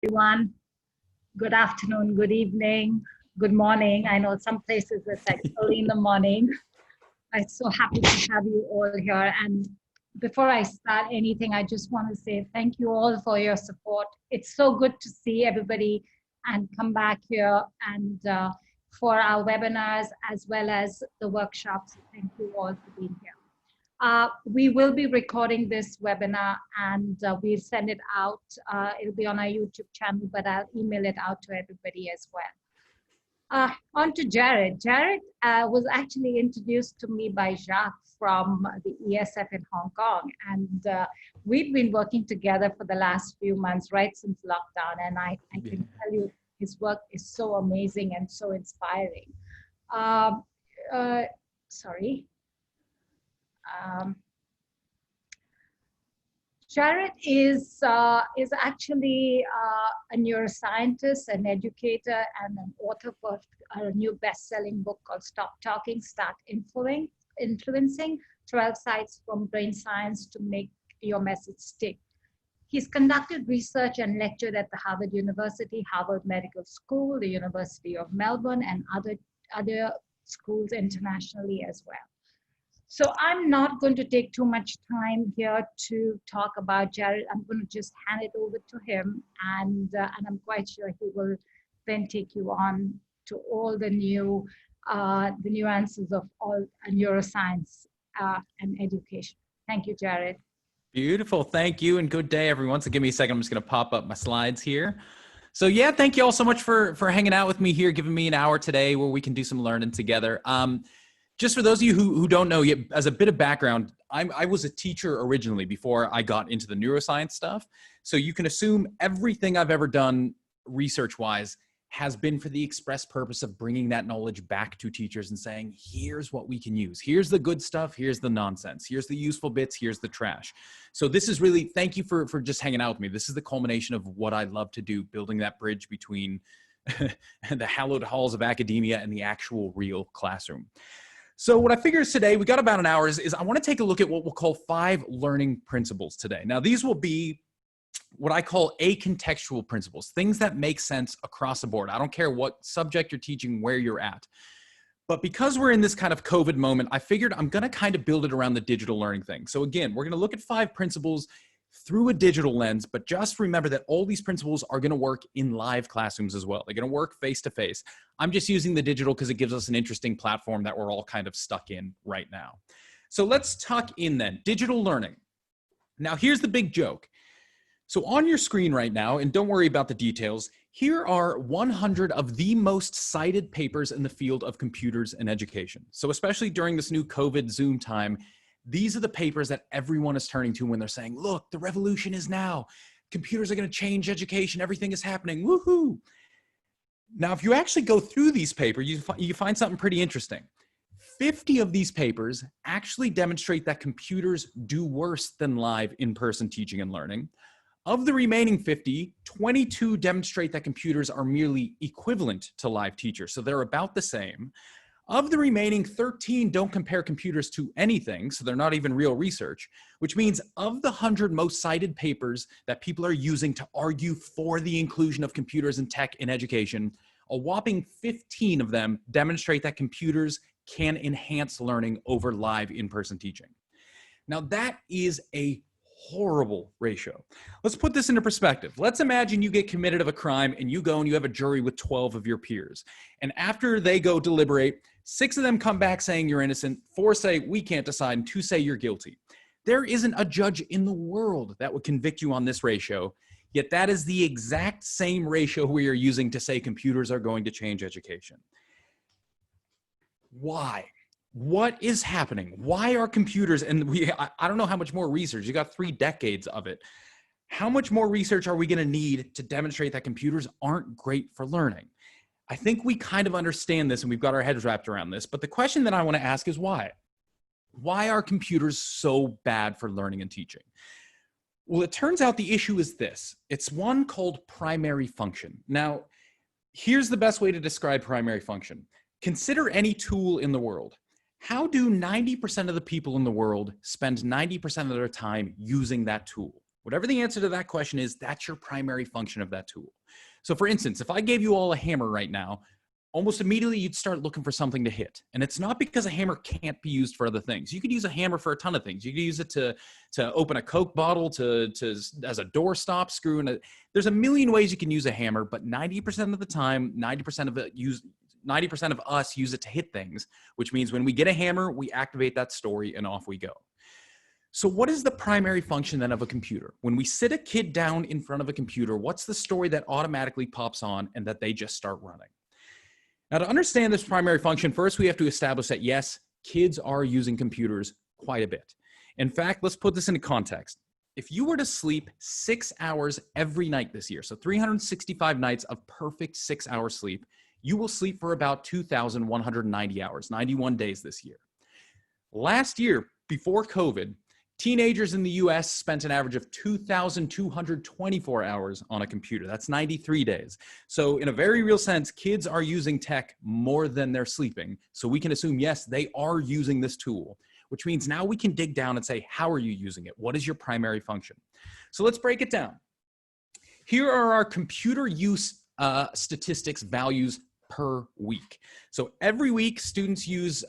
Everyone. Good afternoon, good evening, good morning. I know some places it's like early in the morning. I'm so happy to have you all here. And before I start anything, I just want to say thank you all for your support. It's so good to see everybody and come back here and for our webinars as well as the workshops. Thank you all for being here. We will be recording this webinar and we'll send it out. It'll be on our YouTube channel, but I'll email it out to everybody as well. On to Jared. Jared was actually introduced to me by Jacques from the ESF in Hong Kong. And we've been working together for the last few months, right since lockdown. And I can tell you his work is so amazing and so inspiring. Jared is actually a neuroscientist, an educator, and an author for a new best-selling book called Stop Talking, Start Influencing, 12 Sites from Brain Science to Make Your Message Stick. He's conducted research and lectured at the Harvard University, Harvard Medical School, the University of Melbourne, and other schools internationally as well. So I'm not going to take too much time here to talk about Jared. I'm going to just hand it over to him, and I'm quite sure he will then take you on to all the nuances of all neuroscience and education. Thank you, Jared. Beautiful. Thank you, and good day, everyone. So give me a second. I'm just going to pop up my slides here. So yeah, thank you all so much for hanging out with me here, giving me an hour today where we can do some learning together. Just for those of you who don't know yet, as a bit of background, I was a teacher originally before I got into the neuroscience stuff. So you can assume everything I've ever done research-wise has been for the express purpose of bringing that knowledge back to teachers and saying, here's what we can use. Here's the good stuff. Here's the nonsense. Here's the useful bits. Here's the trash. So this is really, thank you for just hanging out with me. This is the culmination of what I love to do, building that bridge between the hallowed halls of academia and the actual real classroom. So what I figured is today, we got about an hour, is I want to take a look at what we'll call 5 learning principles today. Now, these will be what I call acontextual principles, things that make sense across the board. I don't care what subject you're teaching, where you're at. But because we're in this kind of COVID moment, I figured I'm going to kind of build it around the digital learning thing. So again, we're going to look at 5 principles through a digital lens, but just remember that all these principles are going to work in live classrooms as well. They're going to work face-to-face. I'm just using the digital because it gives us an interesting platform that we're all kind of stuck in right now. So let's tuck in then, digital learning. Now here's the big joke. So on your screen right now, and don't worry about the details, here are 100 of the most cited papers in the field of computers and education. So especially during this new COVID Zoom time, these are the papers that everyone is turning to when they're saying, look, the revolution is now. Computers are going to change education. Everything is happening. Woohoo. Now, if you actually go through these papers, you find something pretty interesting. 50 of these papers actually demonstrate that computers do worse than live in-person teaching and learning. Of the remaining 50, 22 demonstrate that computers are merely equivalent to live teachers. So they're about the same. Of the remaining 13 don't compare computers to anything, so they're not even real research, which means of the 100 most cited papers that people are using to argue for the inclusion of computers and tech in education, a whopping 15 of them demonstrate that computers can enhance learning over live in-person teaching. Now that is a horrible ratio. Let's put this into perspective. Let's imagine you get committed of a crime and you go and you have a jury with 12 of your peers. And after they go deliberate, 6 of them come back saying you're innocent, 4 say we can't decide, and 2 say you're guilty. There isn't a judge in the world that would convict you on this ratio, yet that is the exact same ratio we are using to say computers are going to change education. Why? What is happening? Why are computers, and I don't know how much more research, you got 3 decades of it. How much more research are we going to need to demonstrate that computers aren't great for learning? I think we kind of understand this and we've got our heads wrapped around this, but the question that I want to ask is why? Why are computers so bad for learning and teaching? Well, it turns out the issue is this. It's one called primary function. Now, here's the best way to describe primary function. Consider any tool in the world. How do 90% of the people in the world spend 90% of their time using that tool? Whatever the answer to that question is, that's your primary function of that tool. So for instance, if I gave you all a hammer right now, almost immediately you'd start looking for something to hit. And it's not because a hammer can't be used for other things. You could use a hammer for a ton of things. You could use it to open a Coke bottle, as a doorstop screw. There's a million ways you can use a hammer, but 90% of the time, 90% of us use it to hit things, which means when we get a hammer, we activate that story and off we go. So what is the primary function then of a computer? When we sit a kid down in front of a computer, what's the story that automatically pops on and that they just start running? Now, to understand this primary function, first we have to establish that yes, kids are using computers quite a bit. In fact, let's put this into context. If you were to sleep 6 hours every night this year, so 365 nights of perfect 6-hour sleep, you will sleep for about 2,190 hours, 91 days this year. Last year, before COVID, teenagers in the US spent an average of 2,224 hours on a computer. That's 93 days. So in a very real sense, kids are using tech more than they're sleeping. So we can assume, yes, they are using this tool, which means now we can dig down and say, how are you using it? What is your primary function? So let's break it down. Here are our computer use statistics values per week. So every week, students use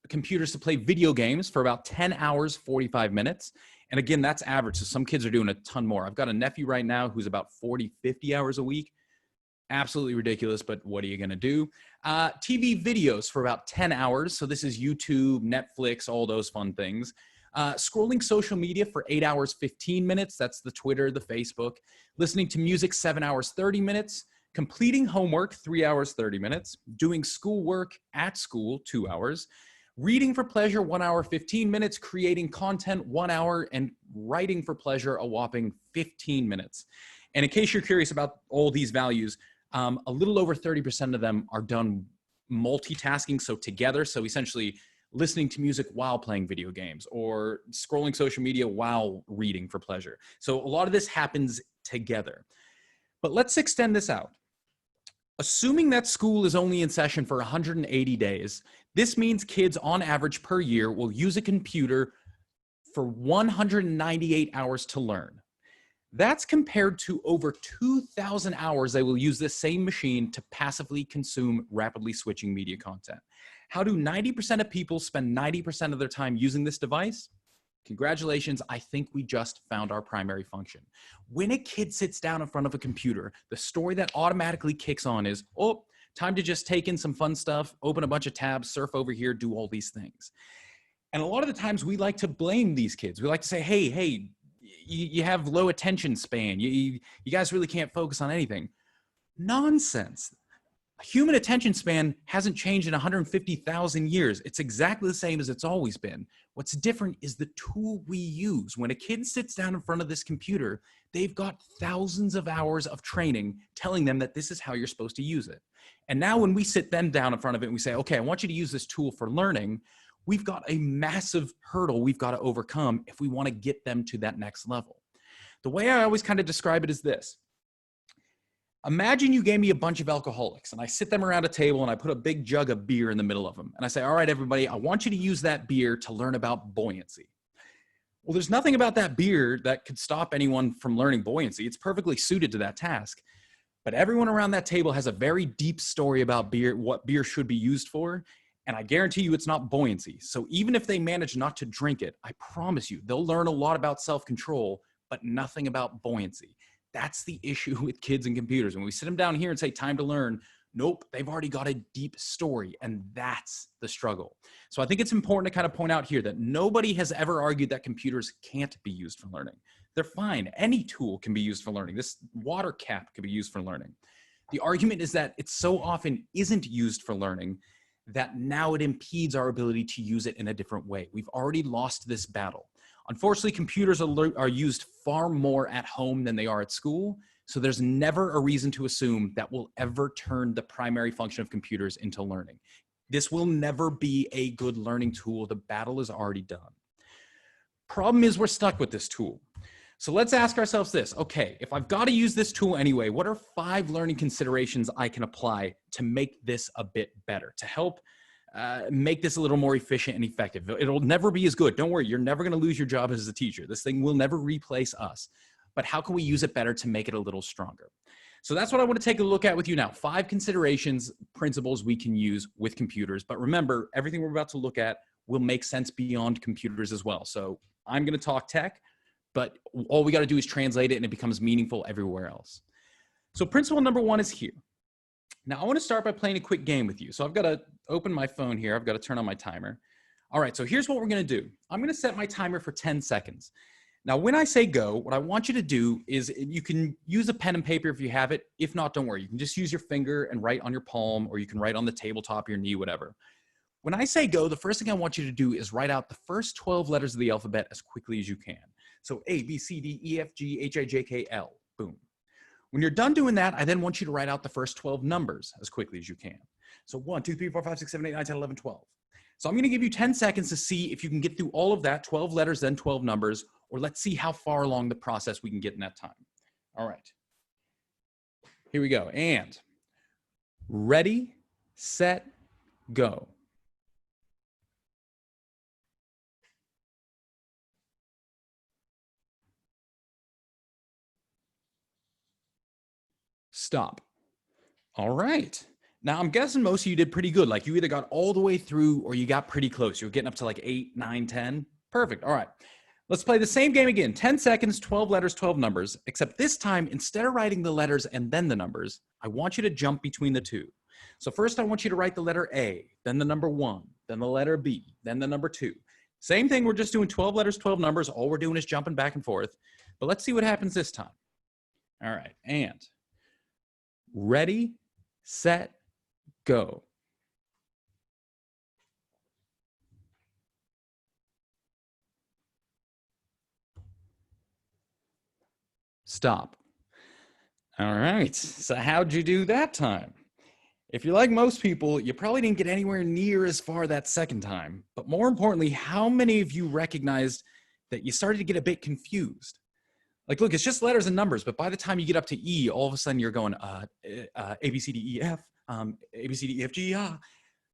computers to play video games for about 10 hours, 45 minutes. And again, that's average. So some kids are doing a ton more. I've got a nephew right now who's about 40, 50 hours a week. Absolutely ridiculous, but what are you going to do? TV videos for about 10 hours. So this is YouTube, Netflix, all those fun things. Scrolling social media for 8 hours, 15 minutes. That's the Twitter, the Facebook. Listening to music, 7 hours, 30 minutes. Completing homework, 3 hours, 30 minutes. Doing schoolwork at school, 2 hours. Reading for pleasure, 1 hour, 15 minutes. Creating content, 1 hour. And writing for pleasure, a whopping 15 minutes. And in case you're curious about all these values, a little over 30% of them are done multitasking, so together. So essentially listening to music while playing video games or scrolling social media while reading for pleasure. So a lot of this happens together. But let's extend this out. Assuming that school is only in session for 180 days, this means kids on average per year will use a computer for 198 hours to learn. That's compared to over 2,000 hours they will use this same machine to passively consume rapidly switching media content. How do 90% of people spend 90% of their time using this device? Congratulations, I think we just found our primary function. When a kid sits down in front of a computer, the story that automatically kicks on is, oh, time to just take in some fun stuff, open a bunch of tabs, surf over here, do all these things. And a lot of the times we like to blame these kids. We like to say, hey, you have low attention span. You guys really can't focus on anything. Nonsense. Human attention span hasn't changed in 150,000 years. It's exactly the same as it's always been. What's different is the tool we use. When a kid sits down in front of this computer, they've got thousands of hours of training telling them that this is how you're supposed to use it. And now when we sit them down in front of it and we say, okay, I want you to use this tool for learning, we've got a massive hurdle we've got to overcome if we want to get them to that next level. The way I always kind of describe it is this. Imagine you gave me a bunch of alcoholics and I sit them around a table and I put a big jug of beer in the middle of them. And I say, all right, everybody, I want you to use that beer to learn about buoyancy. Well, there's nothing about that beer that could stop anyone from learning buoyancy. It's perfectly suited to that task. But everyone around that table has a very deep story about beer, what beer should be used for. And I guarantee you it's not buoyancy. So even if they manage not to drink it, I promise you, they'll learn a lot about self-control, but nothing about buoyancy. That's the issue with kids and computers. When we sit them down here and say, time to learn, nope, they've already got a deep story, and that's the struggle. So I think it's important to kind of point out here that nobody has ever argued that computers can't be used for learning. They're fine. Any tool can be used for learning. This water cap can be used for learning. The argument is that it so often isn't used for learning that now it impedes our ability to use it in a different way. We've already lost this battle. Unfortunately, computers are used far more at home than they are at school. So there's never a reason to assume that we'll ever turn the primary function of computers into learning. This will never be a good learning tool. The battle is already done. Problem is we're stuck with this tool. So let's ask ourselves this. Okay, if I've got to use this tool anyway, what are 5 learning considerations I can apply to make this a bit better, to help make this a little more efficient and effective. It'll never be as good. Don't worry, you're never going to lose your job as a teacher. This thing will never replace us. But how can we use it better to make it a little stronger? So that's what I want to take a look at with you now. 5 considerations, principles we can use with computers. But remember, everything we're about to look at will make sense beyond computers as well. So I'm going to talk tech, but all we got to do is translate it and it becomes meaningful everywhere else. So principle number 1 is here. Now I want to start by playing a quick game with you. So I've got to open my phone here. I've got to turn on my timer. All right, so here's what we're going to do. I'm going to set my timer for 10 seconds. Now, when I say go, what I want you to do is you can use a pen and paper if you have it. If not, don't worry. You can just use your finger and write on your palm, or you can write on the tabletop, your knee, whatever. When I say go, the first thing I want you to do is write out the first 12 letters of the alphabet as quickly as you can. So A, B, C, D, E, F, G, H, I, J, K, L. Boom. When you're done doing that, I then want you to write out the first 12 numbers as quickly as you can. So 1, 2, 3, 4, 5, 6, 7, 8, 9, 10, 11, 12. So I'm going to give you 10 seconds to see if you can get through all of that, 12 letters, then 12 numbers, or let's see how far along the process we can get in that time. All right. Here we go. And ready, set, go. Stop. All right. Now I'm guessing most of you did pretty good. Like you either got all the way through or you got pretty close. You were getting up to like 8, 9, 10. Perfect. All right. Let's play the same game again. 10 seconds, 12 letters, 12 numbers, except this time, instead of writing the letters and then the numbers, I want you to jump between the two. So first I want you to write the letter A, then the number 1, then the letter B, then the number 2. Same thing. We're just doing 12 letters, 12 numbers. All we're doing is jumping back and forth. But let's see what happens this time. All right. And ready, set, go. Stop. All right. So how'd you do that time? If you're like most people, you probably didn't get anywhere near as far that second time. But more importantly, how many of you recognized that you started to get a bit confused? Like, look, it's just letters and numbers, but by the time you get up to E, all of a sudden you're going, A, B, C, D, E, F, A, B, C, D, E, F, G,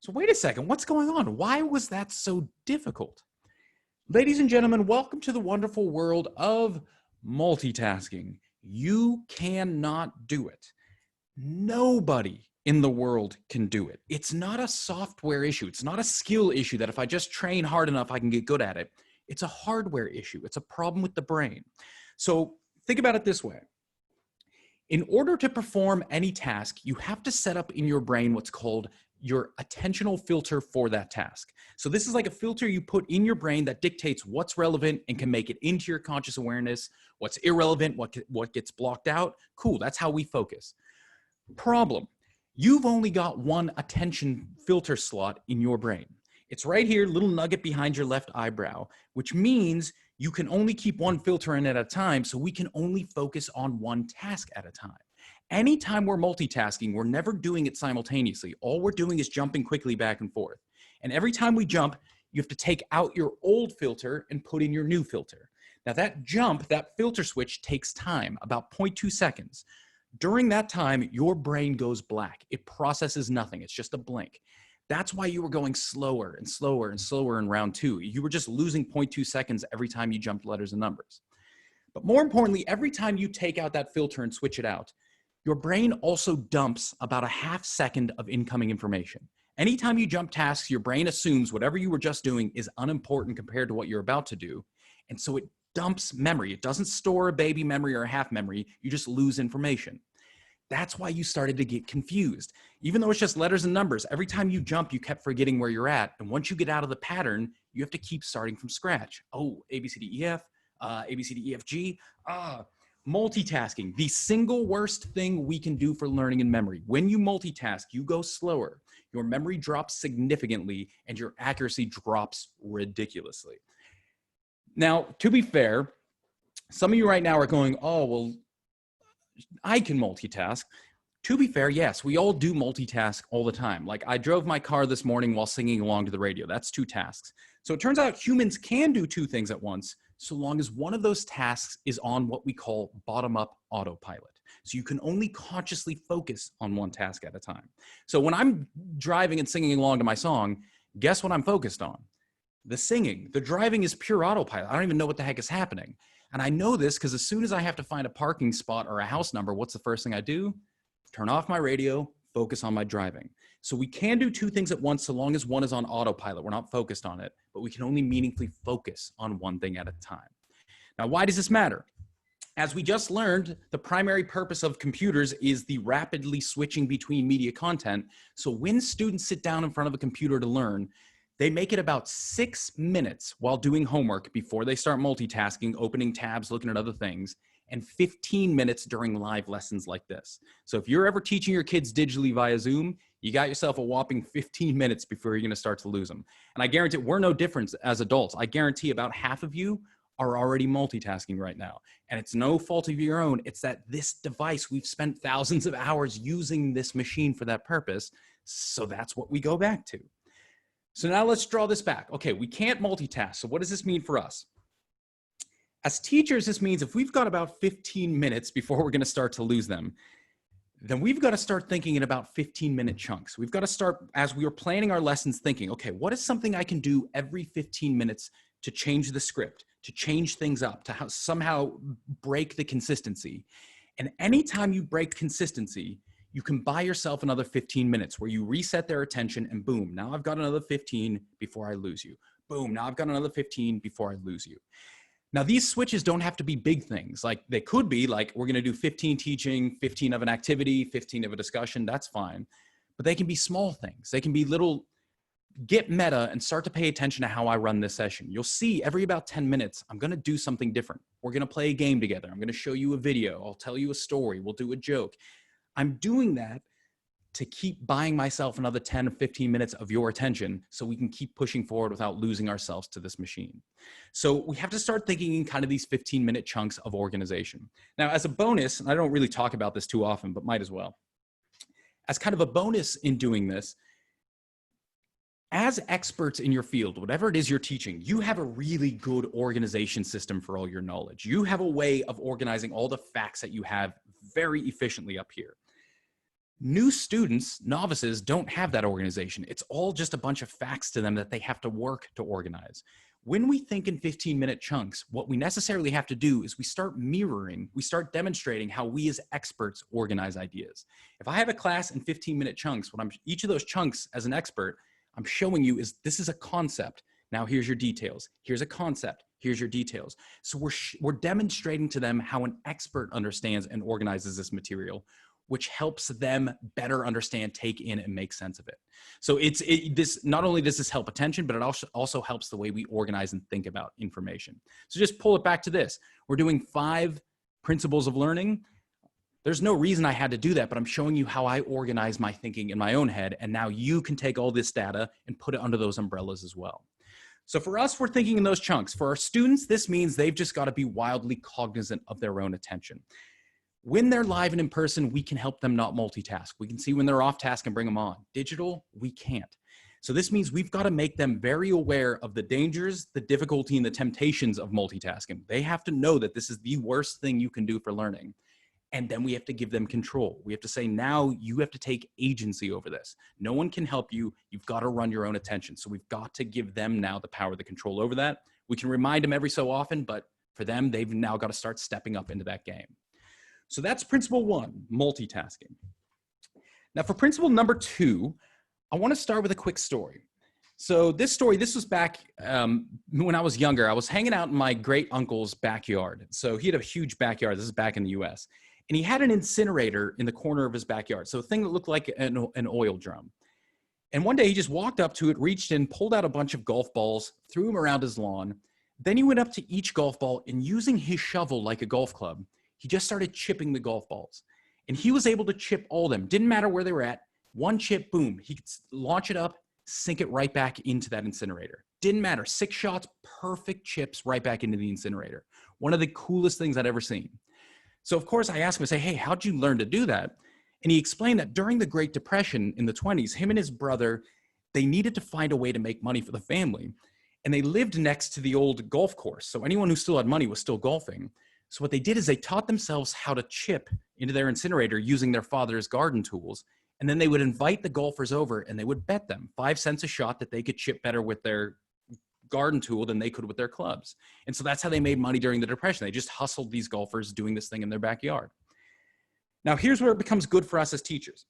So wait a second, what's going on? Why was that so difficult? Ladies and gentlemen, welcome to the wonderful world of multitasking. You cannot do it. Nobody in the world can do it. It's not a software issue. It's not a skill issue that if I just train hard enough, I can get good at it. It's a hardware issue. It's a problem with the brain. So think about it this way. In order to perform any task, you have to set up in your brain what's called your attentional filter for that task. So this is like a filter you put in your brain that dictates what's relevant and can make it into your conscious awareness, what's irrelevant, what gets blocked out. Cool, that's how we focus. Problem, you've only got one attention filter slot in your brain. It's right here, little nugget behind your left eyebrow, which means you can only keep one filter in at a time, so we can only focus on one task at a time. Anytime we're multitasking, we're never doing it simultaneously. All we're doing is jumping quickly back and forth. And every time we jump, you have to take out your old filter and put in your new filter. Now that jump, that filter switch takes time, about 0.2 seconds. During that time, your brain goes black. It processes nothing. It's just a blink. That's why you were going slower and slower and slower in round 2. You were just losing 0.2 seconds every time you jumped letters and numbers. But more importantly, every time you take out that filter and switch it out, your brain also dumps about a half second of incoming information. Anytime you jump tasks, your brain assumes whatever you were just doing is unimportant compared to what you're about to do. And so it dumps memory. It doesn't store a baby memory or a half memory. You just lose information. That's why you started to get confused. Even though it's just letters and numbers, every time you jump, you kept forgetting where you're at. And once you get out of the pattern, you have to keep starting from scratch. Oh, A, B, C, D, E, F, A, B, C, D, E, F, G. Multitasking, the single worst thing we can do for learning and memory. When you multitask, you go slower. Your memory drops significantly and your accuracy drops ridiculously. Now, to be fair, some of you right now are going, oh, well, I can multitask. To be fair, yes, we all do multitask all the time. Like I drove my car this morning while singing along to the radio. That's 2 tasks. So it turns out humans can do 2 things at once, so long as one of those tasks is on what we call bottom-up autopilot. So you can only consciously focus on one task at a time. So when I'm driving and singing along to my song, guess what I'm focused on? The singing. The driving is pure autopilot. I don't even know what the heck is happening. And I know this because as soon as I have to find a parking spot or a house number, what's the first thing I do? Turn off my radio, focus on my driving. So we can do two things at once so long as one is on autopilot. We're not focused on it, but we can only meaningfully focus on one thing at a time. Now, why does this matter? As we just learned, the primary purpose of computers is the rapidly switching between media content. So when students sit down in front of a computer to learn, they make it about 6 minutes while doing homework before they start multitasking, opening tabs, looking at other things, and 15 minutes during live lessons like this. So if you're ever teaching your kids digitally via Zoom, you got yourself a whopping 15 minutes before you're going to start to lose them. And I guarantee we're no different as adults. I guarantee about half of you are already multitasking right now. And it's no fault of your own. It's that this device, we've spent thousands of hours using this machine for that purpose. So that's what we go back to. So now let's draw this back. Okay, we can't multitask. So what does this mean for us? As teachers, this means if we've got about 15 minutes before we're going to start to lose them, then we've got to start thinking in about 15-minute chunks. We've got to start, as we are planning our lessons, thinking, okay, what is something I can do every 15 minutes to change the script, to change things up, to somehow break the consistency? And anytime you break consistency, you can buy yourself another 15 minutes where you reset their attention and boom, now I've got another 15 before I lose you. Boom, now I've got another 15 before I lose you. Now these switches don't have to be big things. Like they could be like, we're gonna do 15 teaching, 15 of an activity, 15 of a discussion, that's fine. But they can be small things. They can be little, get meta and start to pay attention to how I run this session. You'll see every about 10 minutes, I'm gonna do something different. We're gonna play a game together. I'm gonna show you a video. I'll tell you a story. We'll do a joke. I'm doing that to keep buying myself another 10 or 15 minutes of your attention so we can keep pushing forward without losing ourselves to this machine. So we have to start thinking in kind of these 15-minute chunks of organization. Now, as a bonus, and I don't really talk about this too often, but might as well. As kind of a bonus in doing this, as experts in your field, whatever it is you're teaching, you have a really good organization system for all your knowledge. You have a way of organizing all the facts that you have very efficiently up here. New students, novices, don't have that organization. It's all just a bunch of facts to them that they have to work to organize. When we think in 15-minute chunks, what we necessarily have to do is we start mirroring, we start demonstrating how we as experts organize ideas. If I have a class in 15-minute chunks, each of those chunks as an expert, I'm showing you is this is a concept. Now here's your details. Here's a concept. Here's your details. So we're demonstrating to them how an expert understands and organizes this material, which helps them better understand, take in, and make sense of it. So this not only does this help attention, but it also helps the way we organize and think about information. So just pull it back to this. We're doing 5 principles of learning. There's no reason I had to do that, but I'm showing you how I organize my thinking in my own head. And now you can take all this data and put it under those umbrellas as well. So for us, we're thinking in those chunks. For our students, this means they've just got to be wildly cognizant of their own attention. When they're live and in person, we can help them not multitask. We can see when they're off task and bring them on. Digital, we can't. So this means we've got to make them very aware of the dangers, the difficulty, and the temptations of multitasking. They have to know that this is the worst thing you can do for learning. And then we have to give them control. We have to say, now you have to take agency over this. No one can help you. You've got to run your own attention. So we've got to give them now the power, the control over that. We can remind them every so often, but for them, they've now got to start stepping up into that game. So that's principle 1, multitasking. Now for principle number 2, I want to start with a quick story. So this was back when I was younger. I was hanging out in my great uncle's backyard. So he had a huge backyard. This is back in the US. And he had an incinerator in the corner of his backyard. So a thing that looked like an oil drum. And one day he just walked up to it, reached in, pulled out a bunch of golf balls, threw them around his lawn. Then he went up to each golf ball and using his shovel like a golf club, he just started chipping the golf balls. And he was able to chip all of them. Didn't matter where they were at. One chip, boom. He could launch it up, sink it right back into that incinerator. Didn't matter. 6 shots, perfect chips right back into the incinerator. One of the coolest things I'd ever seen. So of course I asked him, I say, hey, how'd you learn to do that? And he explained that during the Great Depression in the 1920s, him and his brother, they needed to find a way to make money for the family. And they lived next to the old golf course. So anyone who still had money was still golfing. So what they did is they taught themselves how to chip into their incinerator using their father's garden tools. And then they would invite the golfers over and they would bet them 5 cents a shot that they could chip better with their garden tool than they could with their clubs. And so that's how they made money during the Depression. They just hustled these golfers doing this thing in their backyard. Now, here's where it becomes good for us as teachers.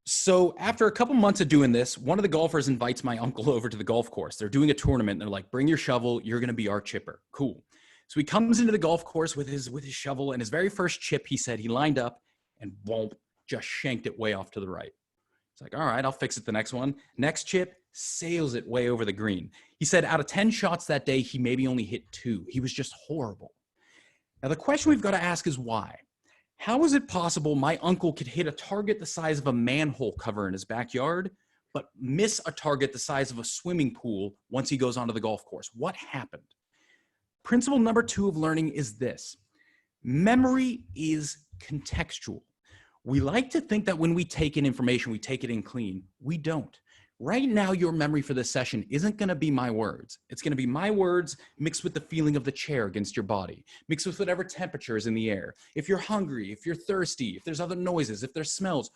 So after a couple months of doing this, one of the golfers invites my uncle over to the golf course. They're doing a tournament. And they're like, bring your shovel. You're going to be our chipper. Cool. So he comes into the golf course with his shovel, and his very first chip, he said, he lined up and whoomp, just shanked it way off to the right. It's like, all right, I'll fix it the next one. Next chip, sails it way over the green. He said out of 10 shots that day, he maybe only hit 2. He was just horrible. Now, the question we've got to ask is why? How is it possible my uncle could hit a target the size of a manhole cover in his backyard, but miss a target the size of a swimming pool once he goes onto the golf course? What happened? Principle number 2 of learning is this. Memory is contextual. We like to think that when we take in information, we take it in clean. We don't. Right now, your memory for this session isn't going to be my words. It's going to be my words mixed with the feeling of the chair against your body, mixed with whatever temperature is in the air. If you're hungry, if you're thirsty, if there's other noises, if there's smells,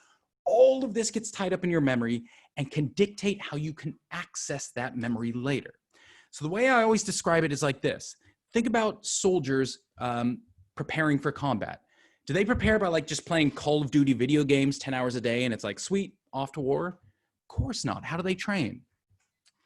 all of this gets tied up in your memory and can dictate how you can access that memory later. So the way I always describe it is like this. Think about soldiers preparing for combat. Do they prepare by like just playing Call of Duty video games 10 hours a day and it's like, sweet, off to war? Of course not. How do they train?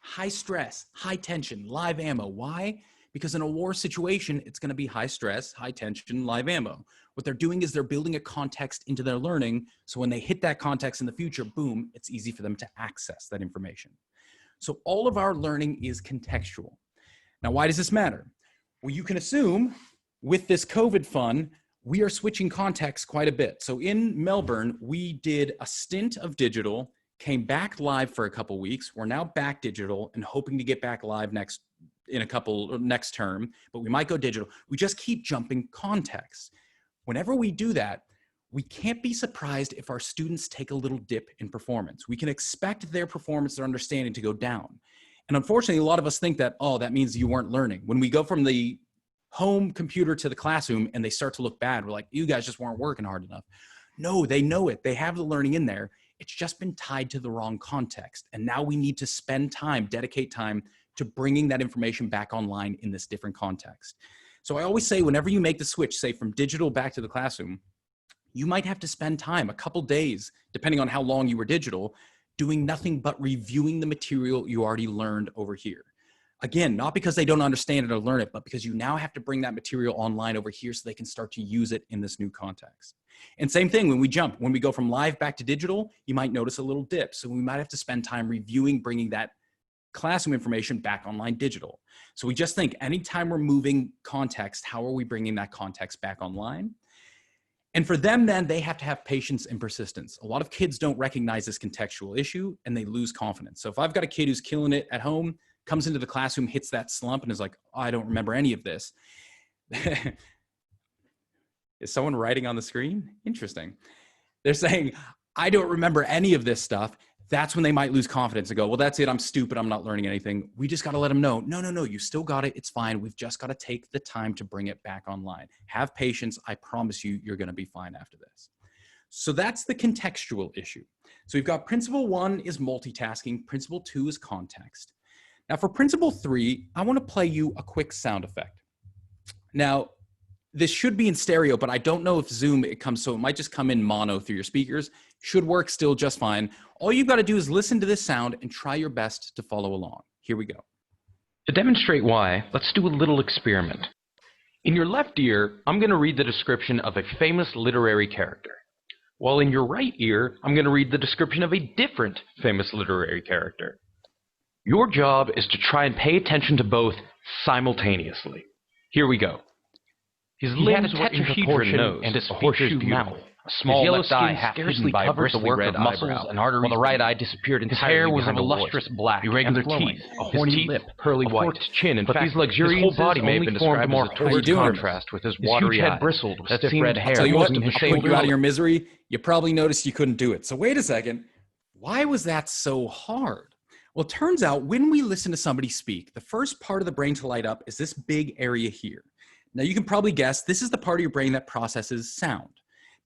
High stress, high tension, live ammo. Why? Because in a war situation, it's going to be high stress, high tension, live ammo. What they're doing is they're building a context into their learning. So when they hit that context in the future, boom, it's easy for them to access that information. So all of our learning is contextual. Now, why does this matter? Well, you can assume with this COVID fun, we are switching context quite a bit. So in Melbourne, we did a stint of digital, came back live for a couple weeks. We're now back digital and hoping to get back live next term, but we might go digital. We just keep jumping context. Whenever we do that, we can't be surprised if our students take a little dip in performance. We can expect their performance, their understanding to go down. And unfortunately, a lot of us think that, oh, that means you weren't learning. When we go from the home computer to the classroom and they start to look bad, we're like, you guys just weren't working hard enough. No, they know it. They have the learning in there. It's just been tied to the wrong context. And now we need to spend time, dedicate time to bringing that information back online in this different context. So I always say, whenever you make the switch, say from digital back to the classroom, you might have to spend time, a couple days, depending on how long you were digital, doing nothing but reviewing the material you already learned over here. Again, not because they don't understand it or learn it, but because you now have to bring that material online over here so they can start to use it in this new context. And same thing when we go from live back to digital, you might notice a little dip. So we might have to spend time reviewing, bringing that classroom information back online digital. So we just think anytime we're moving context, how are we bringing that context back online? And for them, then they have to have patience and persistence. A lot of kids don't recognize this contextual issue and they lose confidence. So if I've got a kid who's killing it at home, comes into the classroom, hits that slump and is like, oh, I don't remember any of this. Is someone writing on the screen? Interesting. They're saying, I don't remember any of this stuff. That's when they might lose confidence and go, well, that's it. I'm stupid. I'm not learning anything. We just got to let them know, no, you still got it. It's fine. We've just got to take the time to bring it back online. Have patience. I promise you, you're going to be fine after this. So that's the contextual issue. So we've got principle 1 is multitasking. Principle 2 is context. Now for principle 3, I want to play you a quick sound effect. Now, this should be in stereo, but I don't know if Zoom so it might just come in mono through your speakers. Should work still just fine. All you've got to do is listen to this sound and try your best to follow along. Here we go. To demonstrate why, let's do a little experiment. In your left ear, I'm going to read the description of a famous literary character. While in your right ear, I'm going to read the description of a different famous literary character. Your job is to try and pay attention to both simultaneously. Here we go. His limbs were in proportion and his horseshoe mouth. A small left eye half hidden by a bristly red muscles and arteries, while the right eye disappeared entirely. His hair was of a lustrous black, irregular teeth, a horny lip, pearly white, forked chin. In fact, these luxuriances his whole body may have been described as a torrid contrast with his watery eyes. His huge head bristled with stiff red hair. Tell you what, to put you out of your misery, you probably noticed you couldn't do it. So wait a second. Why was that so hard? Well, it turns out when we listen to somebody speak, the first part of the brain to light up is this big area here. Now you can probably guess this is the part of your brain that processes sound.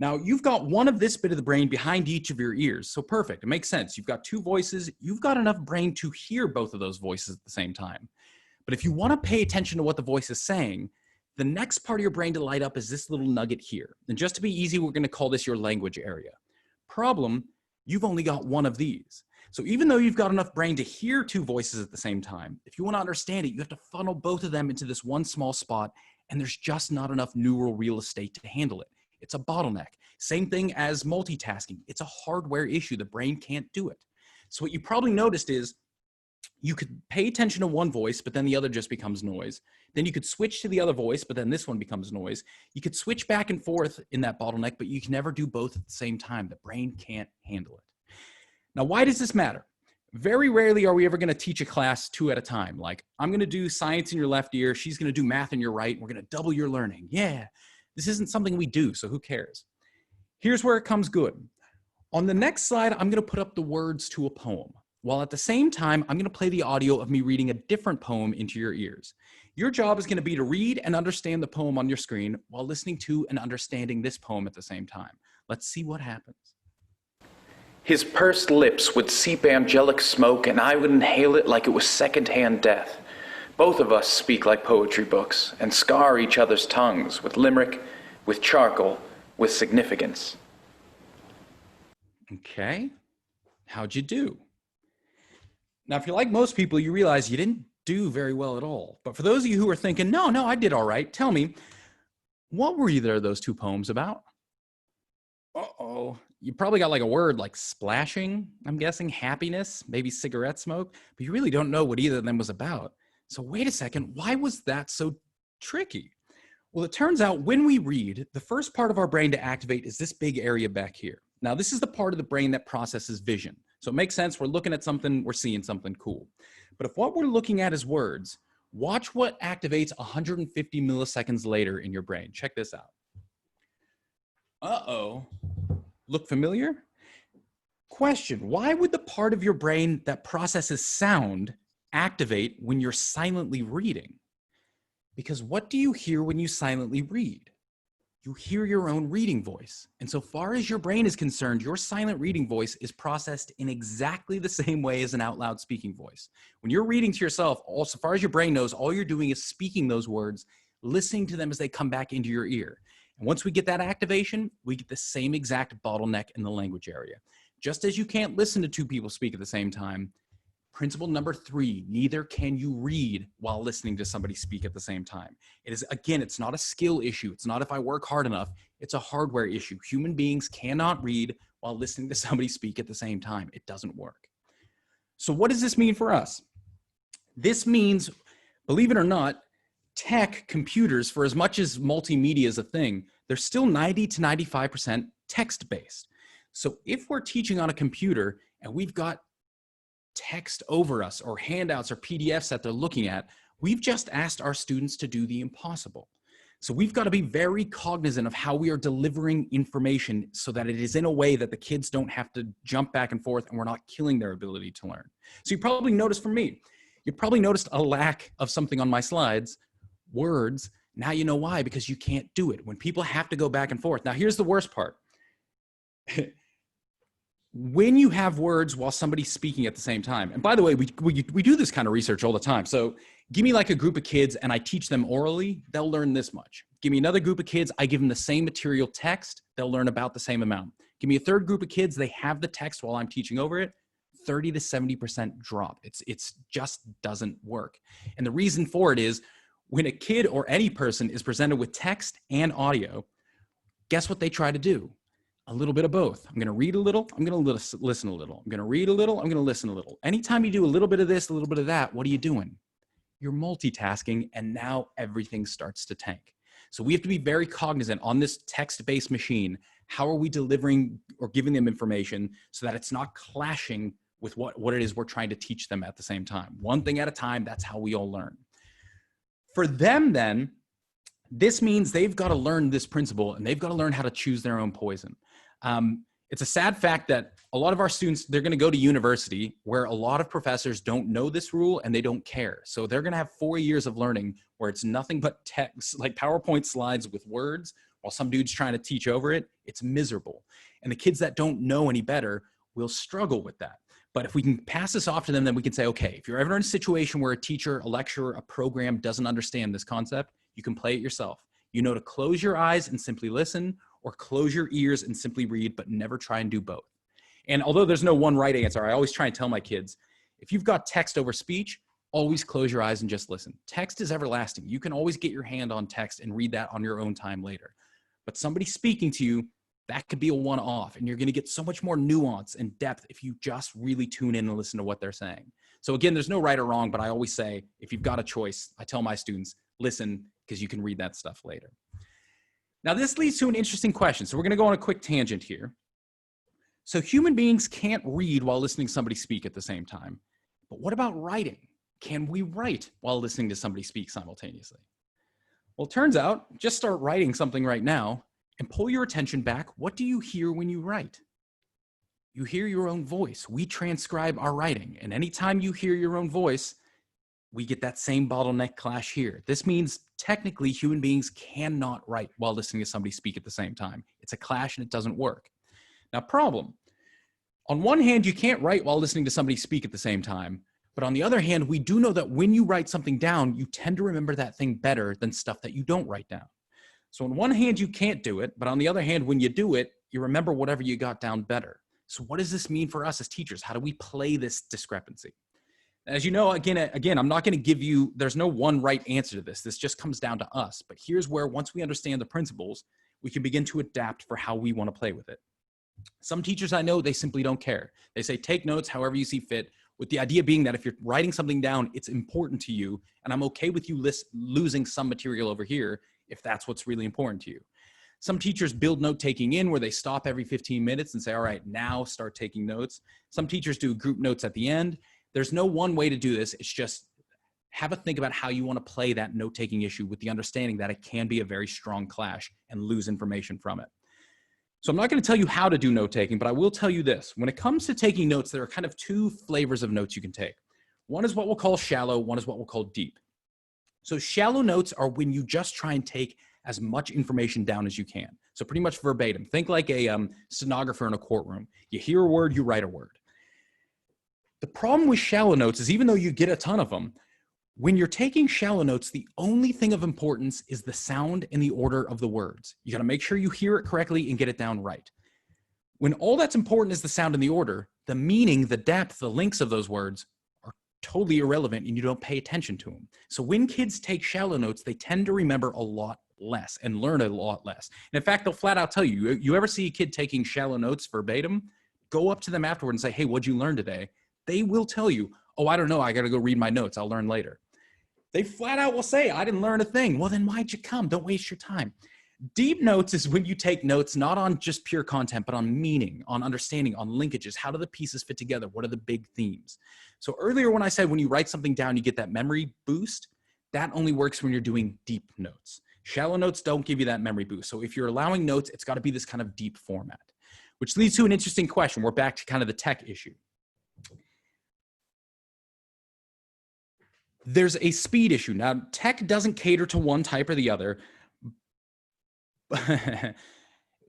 Now you've got one of this bit of the brain behind each of your ears. So perfect, it makes sense. You've got two voices. You've got enough brain to hear both of those voices at the same time. But if you want to pay attention to what the voice is saying, the next part of your brain to light up is this little nugget here. And just to be easy, we're going to call this your language area. Problem, you've only got one of these. So even though you've got enough brain to hear two voices at the same time, if you want to understand it, you have to funnel both of them into this one small spot, and there's just not enough neural real estate to handle it. It's a bottleneck. Same thing as multitasking. It's a hardware issue. The brain can't do it. So what you probably noticed is you could pay attention to one voice, but then the other just becomes noise. Then you could switch to the other voice, but then this one becomes noise. You could switch back and forth in that bottleneck, but you can never do both at the same time. The brain can't handle it. Now, why does this matter? Very rarely are we ever going to teach a class two at a time. Like, I'm going to do science in your left ear. She's going to do math in your right. We're going to double your learning. Yeah, this isn't something we do, so who cares? Here's where it comes good. On the next slide, I'm going to put up the words to a poem, while at the same time, I'm going to play the audio of me reading a different poem into your ears. Your job is going to be to read and understand the poem on your screen while listening to and understanding this poem at the same time. Let's see what happens. His pursed lips would seep angelic smoke, and I would inhale it like it was second-hand death. Both of us speak like poetry books, and scar each other's tongues with limerick, with charcoal, with significance. Okay, how'd you do? Now, if you're like most people, you realize you didn't do very well at all. But for those of you who are thinking, no, I did all right, tell me, what were either of those two poems about? Uh-oh. You probably got like a word like splashing, I'm guessing, happiness, maybe cigarette smoke, but you really don't know what either of them was about. So wait a second, why was that so tricky? Well, it turns out when we read, the first part of our brain to activate is this big area back here. Now, this is the part of the brain that processes vision. So it makes sense, we're looking at something, we're seeing something cool. But if what we're looking at is words, watch what activates 150 milliseconds later in your brain. Check this out. Uh-oh. Look familiar? Question, why would the part of your brain that processes sound activate when you're silently reading? Because what do you hear when you silently read? You hear your own reading voice. And so far as your brain is concerned, your silent reading voice is processed in exactly the same way as an out loud speaking voice. When you're reading to yourself, so far as your brain knows, all you're doing is speaking those words, listening to them as they come back into your ear. And once we get that activation, we get the same exact bottleneck in the language area. Just as you can't listen to two people speak at the same time, principle number 3, neither can you read while listening to somebody speak at the same time. It is, again, it's not a skill issue. It's not if I work hard enough. It's a hardware issue. Human beings cannot read while listening to somebody speak at the same time. It doesn't work. So what does this mean for us? This means, believe it or not, tech, computers, for as much as multimedia is a thing, they're still 90 to 95% text-based. So if we're teaching on a computer and we've got text over us or handouts or PDFs that they're looking at, we've just asked our students to do the impossible. So we've got to be very cognizant of how we are delivering information so that it is in a way that the kids don't have to jump back and forth and we're not killing their ability to learn. So you probably noticed from me, you probably noticed a lack of something on my slides, words. Now you know why, because you can't do it. When people have to go back and forth. Now here's the worst part. When you have words while somebody's speaking at the same time, and by the way, we do this kind of research all the time. So give me like a group of kids and I teach them orally, they'll learn this much. Give me another group of kids, I give them the same material text, they'll learn about the same amount. Give me a third group of kids, they have the text while I'm teaching over it, 30 to 70% drop. It's just doesn't work. And the reason for it is when a kid or any person is presented with text and audio, guess what they try to do? A little bit of both. I'm going to read a little, I'm going to listen a little. I'm going to read a little, I'm going to listen a little. Anytime you do a little bit of this, a little bit of that, what are you doing? You're multitasking, and now everything starts to tank. So we have to be very cognizant on this text-based machine. How are we delivering or giving them information so that it's not clashing with what it is we're trying to teach them at the same time? One thing at a time, that's how we all learn. For them then, this means they've got to learn this principle and they've got to learn how to choose their own poison. It's a sad fact that a lot of our students, they're going to go to university where a lot of professors don't know this rule and they don't care. So they're going to have 4 years of learning where it's nothing but text, like PowerPoint slides with words, while some dude's trying to teach over it. It's miserable. And the kids that don't know any better will struggle with that. But if we can pass this off to them, then we can say, okay, if you're ever in a situation where a teacher, a lecturer, a program doesn't understand this concept, you can play it yourself. You know to close your eyes and simply listen, or close your ears and simply read, but never try and do both. And although there's no one right answer, I always try and tell my kids, if you've got text over speech, always close your eyes and just listen. Text is everlasting. You can always get your hand on text and read that on your own time later. But somebody speaking to you, that could be a one-off, and you're going to get so much more nuance and depth if you just really tune in and listen to what they're saying. So again, there's no right or wrong, but I always say, if you've got a choice, I tell my students, listen, because you can read that stuff later. Now, this leads to an interesting question. So we're going to go on a quick tangent here. So human beings can't read while listening to somebody speak at the same time. But what about writing? Can we write while listening to somebody speak simultaneously? Well, it turns out, just start writing something right now and pull your attention back. What do you hear when you write? You hear your own voice. We transcribe our writing. And anytime you hear your own voice, we get that same bottleneck clash here. This means technically human beings cannot write while listening to somebody speak at the same time. It's a clash and it doesn't work. Now, problem. On one hand, you can't write while listening to somebody speak at the same time. But on the other hand, we do know that when you write something down, you tend to remember that thing better than stuff that you don't write down. So on one hand, you can't do it. But on the other hand, when you do it, you remember whatever you got down better. So what does this mean for us as teachers? How do we play this discrepancy? As you know, again, I'm not going to give you, there's no one right answer to this. This just comes down to us. But here's where, once we understand the principles, we can begin to adapt for how we want to play with it. Some teachers I know, they simply don't care. They say, take notes however you see fit, with the idea being that if you're writing something down, it's important to you. And I'm okay with you losing some material over here if that's what's really important to you. Some teachers build note-taking in where they stop every 15 minutes and say, all right, now start taking notes. Some teachers do group notes at the end. There's no one way to do this. It's just have a think about how you want to play that note-taking issue with the understanding that it can be a very strong clash and lose information from it. So I'm not going to tell you how to do note-taking, but I will tell you this. When it comes to taking notes, there are kind of two flavors of notes you can take. One is what we'll call shallow, one is what we'll call deep. So shallow notes are when you just try and take as much information down as you can. So pretty much verbatim. Think like a stenographer in a courtroom. You hear a word, you write a word. The problem with shallow notes is even though you get a ton of them, when you're taking shallow notes, the only thing of importance is the sound and the order of the words. You got to make sure you hear it correctly and get it down right. When all that's important is the sound and the order, the meaning, the depth, the links of those words are totally irrelevant and you don't pay attention to them. So when kids take shallow notes, they tend to remember a lot less and learn a lot less. And in fact, they'll flat out tell you, you ever see a kid taking shallow notes verbatim, go up to them afterward and say, hey, what'd you learn today? They will tell you, oh, I don't know. I got to go read my notes. I'll learn later. They flat out will say, I didn't learn a thing. Well, then why'd you come? Don't waste your time. Deep notes is when you take notes, not on just pure content, but on meaning, on understanding, on linkages. How do the pieces fit together? What are the big themes? So earlier when I said when you write something down, you get that memory boost, that only works when you're doing deep notes. Shallow notes don't give you that memory boost. So if you're allowing notes, it's got to be this kind of deep format, which leads to an interesting question. We're back to kind of the tech issue. There's a speed issue. Now, tech doesn't cater to one type or the other.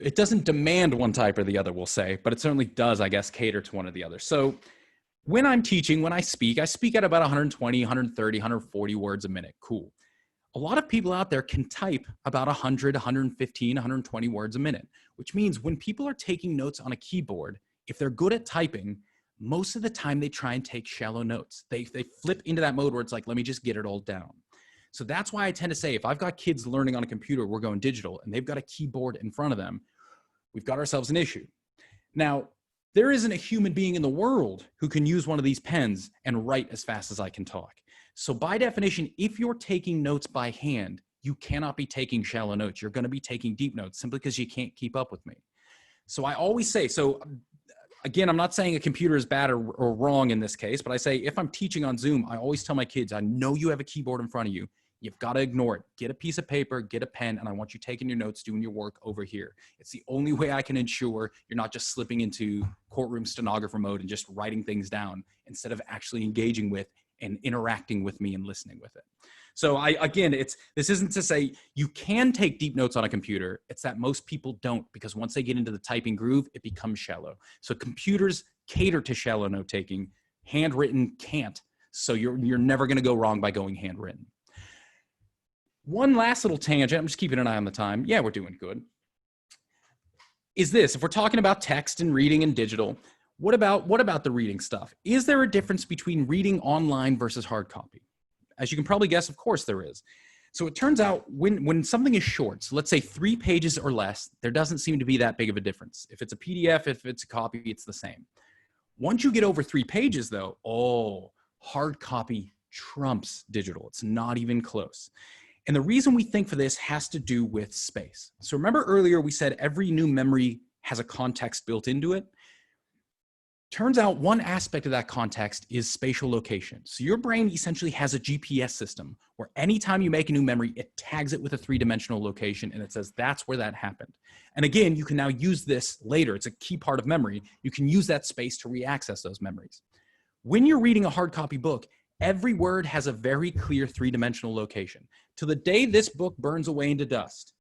It doesn't demand one type or the other, we'll say, but it certainly does, I guess, cater to one or the other. So when I'm teaching, when I speak at about 120, 130, 140 words a minute. Cool. A lot of people out there can type about 100, 115, 120 words a minute, which means when people are taking notes on a keyboard, if they're good at typing, most of the time they try and take shallow notes. They flip into that mode where it's like, let me just get it all down. So that's why I tend to say, if I've got kids learning on a computer, we're going digital, and they've got a keyboard in front of them, we've got ourselves an issue. Now, there isn't a human being in the world who can use one of these pens and write as fast as I can talk. So by definition, if you're taking notes by hand, you cannot be taking shallow notes. You're going to be taking deep notes simply because you can't keep up with me. So I always say, again, I'm not saying a computer is bad or wrong in this case, but I say if I'm teaching on Zoom, I always tell my kids, I know you have a keyboard in front of you. You've got to ignore it. Get a piece of paper, get a pen, and I want you taking your notes, doing your work over here. It's the only way I can ensure you're not just slipping into courtroom stenographer mode and just writing things down instead of actually engaging with and interacting with me and listening with it. So this isn't to say you can take deep notes on a computer. It's that most people don't, because once they get into the typing groove, it becomes shallow. So computers cater to shallow note taking. Handwritten can't. So you're never going to go wrong by going handwritten. One last little tangent. I'm just keeping an eye on the time. Yeah, we're doing good. Is this, if we're talking about text and reading and digital, what about the reading stuff? Is there a difference between reading online versus hard copy? As you can probably guess, of course there is. So it turns out when something is short, so let's say 3 pages or less, there doesn't seem to be that big of a difference. If it's a PDF, if it's a copy, it's the same. Once you get over 3 pages though, hard copy trumps digital. It's not even close. And the reason we think for this has to do with space. So remember earlier we said every new memory has a context built into it. Turns out one aspect of that context is spatial location. So your brain essentially has a GPS system where anytime you make a new memory, it tags it with a 3-dimensional location and it says that's where that happened. And again, you can now use this later. It's a key part of memory. You can use that space to reaccess those memories. When you're reading a hard copy book, every word has a very clear 3-dimensional location. To the day this book burns away into dust,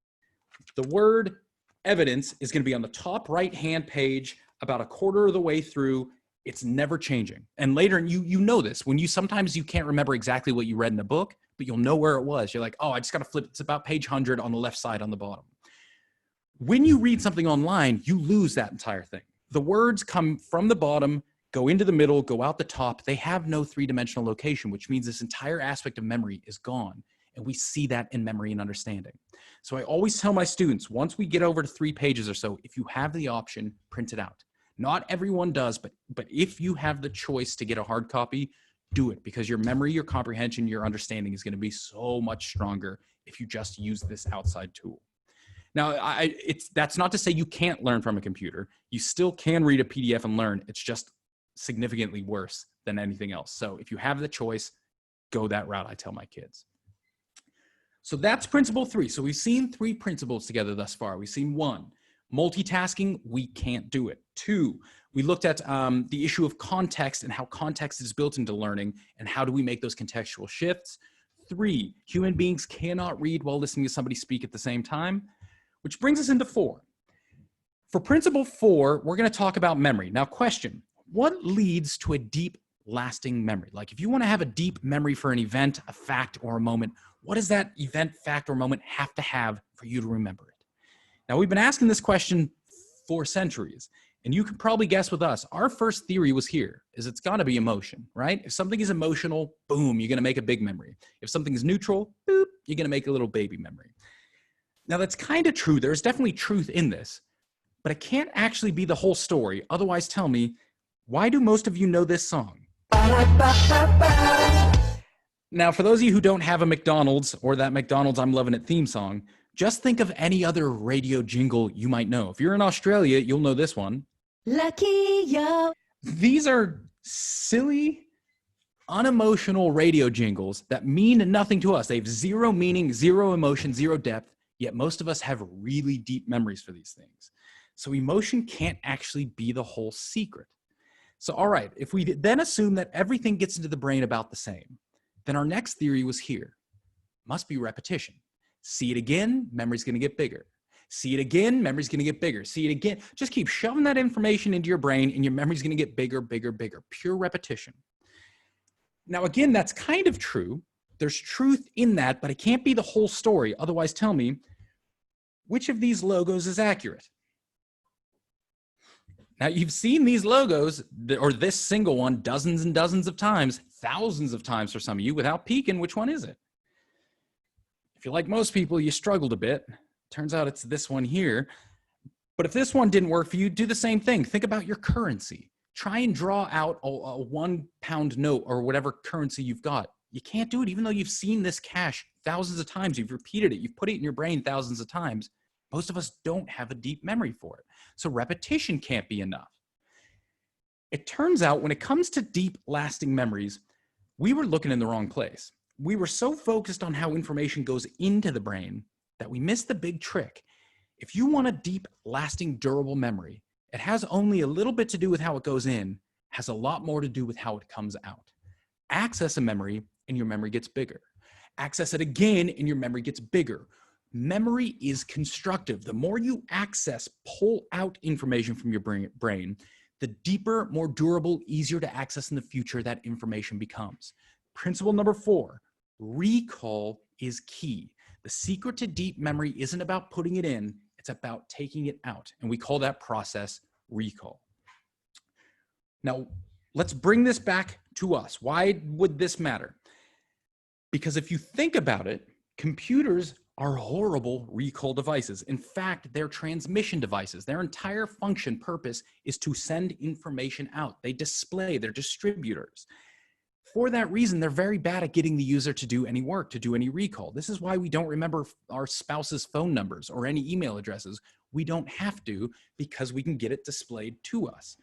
the word evidence is going to be on the top right-hand page about a quarter of the way through. It's never changing. And later, you know this, when sometimes you can't remember exactly what you read in a book, but you'll know where it was. You're like, oh, I just got to flip. It's about page 100 on the left side on the bottom. When you read something online, you lose that entire thing. The words come from the bottom, go into the middle, go out the top. They have no 3-dimensional location, which means this entire aspect of memory is gone. And we see that in memory and understanding. So I always tell my students, once we get over to 3 pages or so, if you have the option, print it out. Not everyone does, but if you have the choice to get a hard copy, do it, because your memory, your comprehension, your understanding is going to be so much stronger if you just use this outside tool. Now, that's not to say you can't learn from a computer. You still can read a PDF and learn. It's just significantly worse than anything else. So if you have the choice, go that route, I tell my kids. So that's principle 3. So we've seen 3 principles together thus far. We've seen 1, multitasking, we can't do it. 2, we looked at the issue of context and how context is built into learning and how do we make those contextual shifts. 3, human beings cannot read while listening to somebody speak at the same time, which brings us into 4. For principle 4, we're going to talk about memory. Now, question, what leads to a deep, lasting memory? Like if you want to have a deep memory for an event, a fact, or a moment, what does that event, fact, or moment have to have for you to remember it? Now, we've been asking this question for centuries, and you can probably guess with us, our first theory was here, is it's got to be emotion, right? If something is emotional, boom, you're going to make a big memory. If something is neutral, boop, you're going to make a little baby memory. Now, that's kind of true. There's definitely truth in this, but it can't actually be the whole story. Otherwise, tell me, why do most of you know this song? Now, for those of you who don't have a McDonald's or that McDonald's I'm Lovin' It theme song, just think of any other radio jingle you might know. If you're in Australia, you'll know this one. Lucky yo. These are silly, unemotional radio jingles that mean nothing to us. They have 0 meaning, 0 emotion, 0 depth, yet most of us have really deep memories for these things. So emotion can't actually be the whole secret. So, all right, if we then assume that everything gets into the brain about the same, then our next theory was here. Must be repetition. See it again, memory's going to get bigger. See it again, memory's going to get bigger. See it again. Just keep shoving that information into your brain and your memory's going to get bigger, bigger, bigger. Pure repetition. Now, again, that's kind of true. There's truth in that, but it can't be the whole story. Otherwise, tell me, which of these logos is accurate? Now, you've seen these logos, or this single one, dozens and dozens of times, thousands of times for some of you, without peeking. Which one is it? If you're like most people, you struggled a bit. Turns out it's this one here. But if this one didn't work for you, do the same thing. Think about your currency. Try and draw out a £1 note or whatever currency you've got. You can't do it even though you've seen this cash thousands of times. You've repeated it. You've put it in your brain thousands of times. Most of us don't have a deep memory for it. So repetition can't be enough. It turns out when it comes to deep, lasting memories, we were looking in the wrong place. we were so focused on how information goes into the brain that we missed the big trick. If you want a deep, lasting, durable memory, it has only a little bit to do with how it goes in, has a lot more to do with how it comes out. Access a memory and your memory gets bigger. Access it again and your memory gets bigger. Memory is constructive. The more you access, pull out information from your brain, the deeper, more durable, easier to access in the future that information becomes. Principle number 4, recall is key. The secret to deep memory isn't about putting it in, it's about taking it out. And we call that process recall. Now, let's bring this back to us. Why would this matter? Because if you think about it, computers are horrible recall devices. In fact, they're transmission devices. Their entire function purpose is to send information out. They display, they're distributors. For that reason, they're very bad at getting the user to do any work, to do any recall. This is why we don't remember our spouse's phone numbers or any email addresses. We don't have to, because we can get it displayed to us.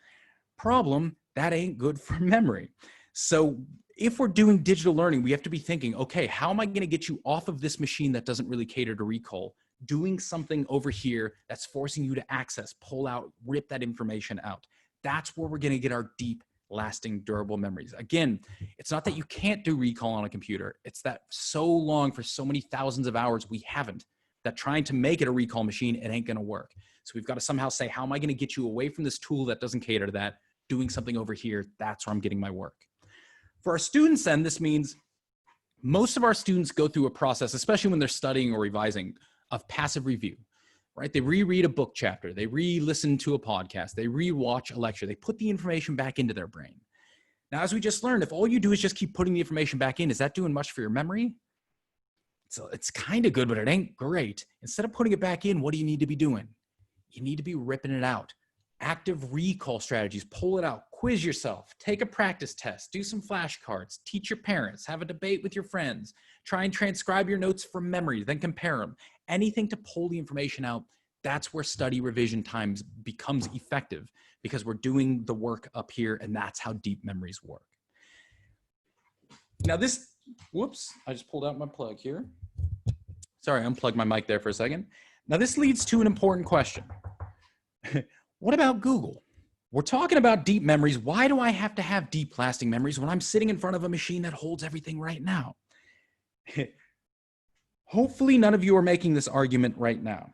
Problem, that ain't good for memory. So if we're doing digital learning, we have to be thinking, okay, how am I going to get you off of this machine that doesn't really cater to recall, doing something over here that's forcing you to access, pull out, rip that information out. That's where we're going to get our deep, lasting, durable memories. Again, it's not that you can't do recall on a computer. It's that so long, for so many thousands of hours, we haven't, that trying to make it a recall machine, it ain't going to work. So we've got to somehow say, how am I going to get you away from this tool that doesn't cater to that, doing something over here? That's where I'm getting my work. For our students, then, this means most of our students go through a process, especially when they're studying or revising, of passive review, right? They reread a book chapter, they re-listen to a podcast, they re-watch a lecture, they put the information back into their brain. Now, as we just learned, if all you do is just keep putting the information back in, is that doing much for your memory? So it's kind of good, but it ain't great. Instead of putting it back in, what do you need to be doing? You need to be ripping it out. Active recall strategies, pull it out, quiz yourself, take a practice test, do some flashcards, teach your parents, have a debate with your friends, try and transcribe your notes from memory, then compare them. Anything to pull the information out. That's where study revision times becomes effective, because we're doing the work up here, and that's how deep memories work. Now this, whoops, I just pulled out my plug here. Sorry, I unplugged my mic there for a second. Now this leads to an important question. What about Google? We're talking about deep memories. Why do I have to have deep lasting memories when I'm sitting in front of a machine that holds everything right now? Hopefully none of you are making this argument right now,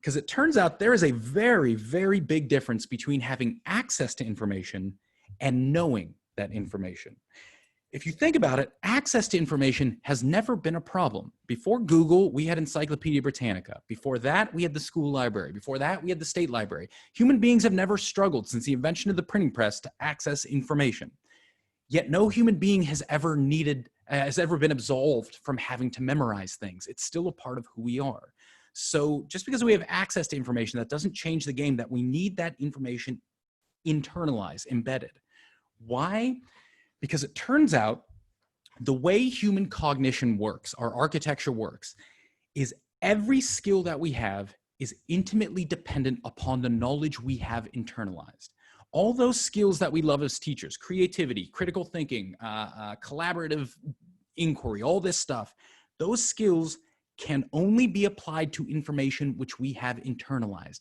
because it turns out there is a very, very big difference between having access to information and knowing that information. If you think about it, access to information has never been a problem. Before Google, we had Encyclopedia Britannica. Before that, we had the school library. Before that, we had the state library. Human beings have never struggled since the invention of the printing press to access information. Yet no human being has ever been absolved from having to memorize things. It's still a part of who we are. So just because we have access to information, that doesn't change the game that we need that information internalized, embedded. Why? Because it turns out the way human cognition works, our architecture works, is every skill that we have is intimately dependent upon the knowledge we have internalized. All those skills that we love as teachers, creativity, critical thinking, collaborative inquiry, all this stuff, those skills can only be applied to information which we have internalized.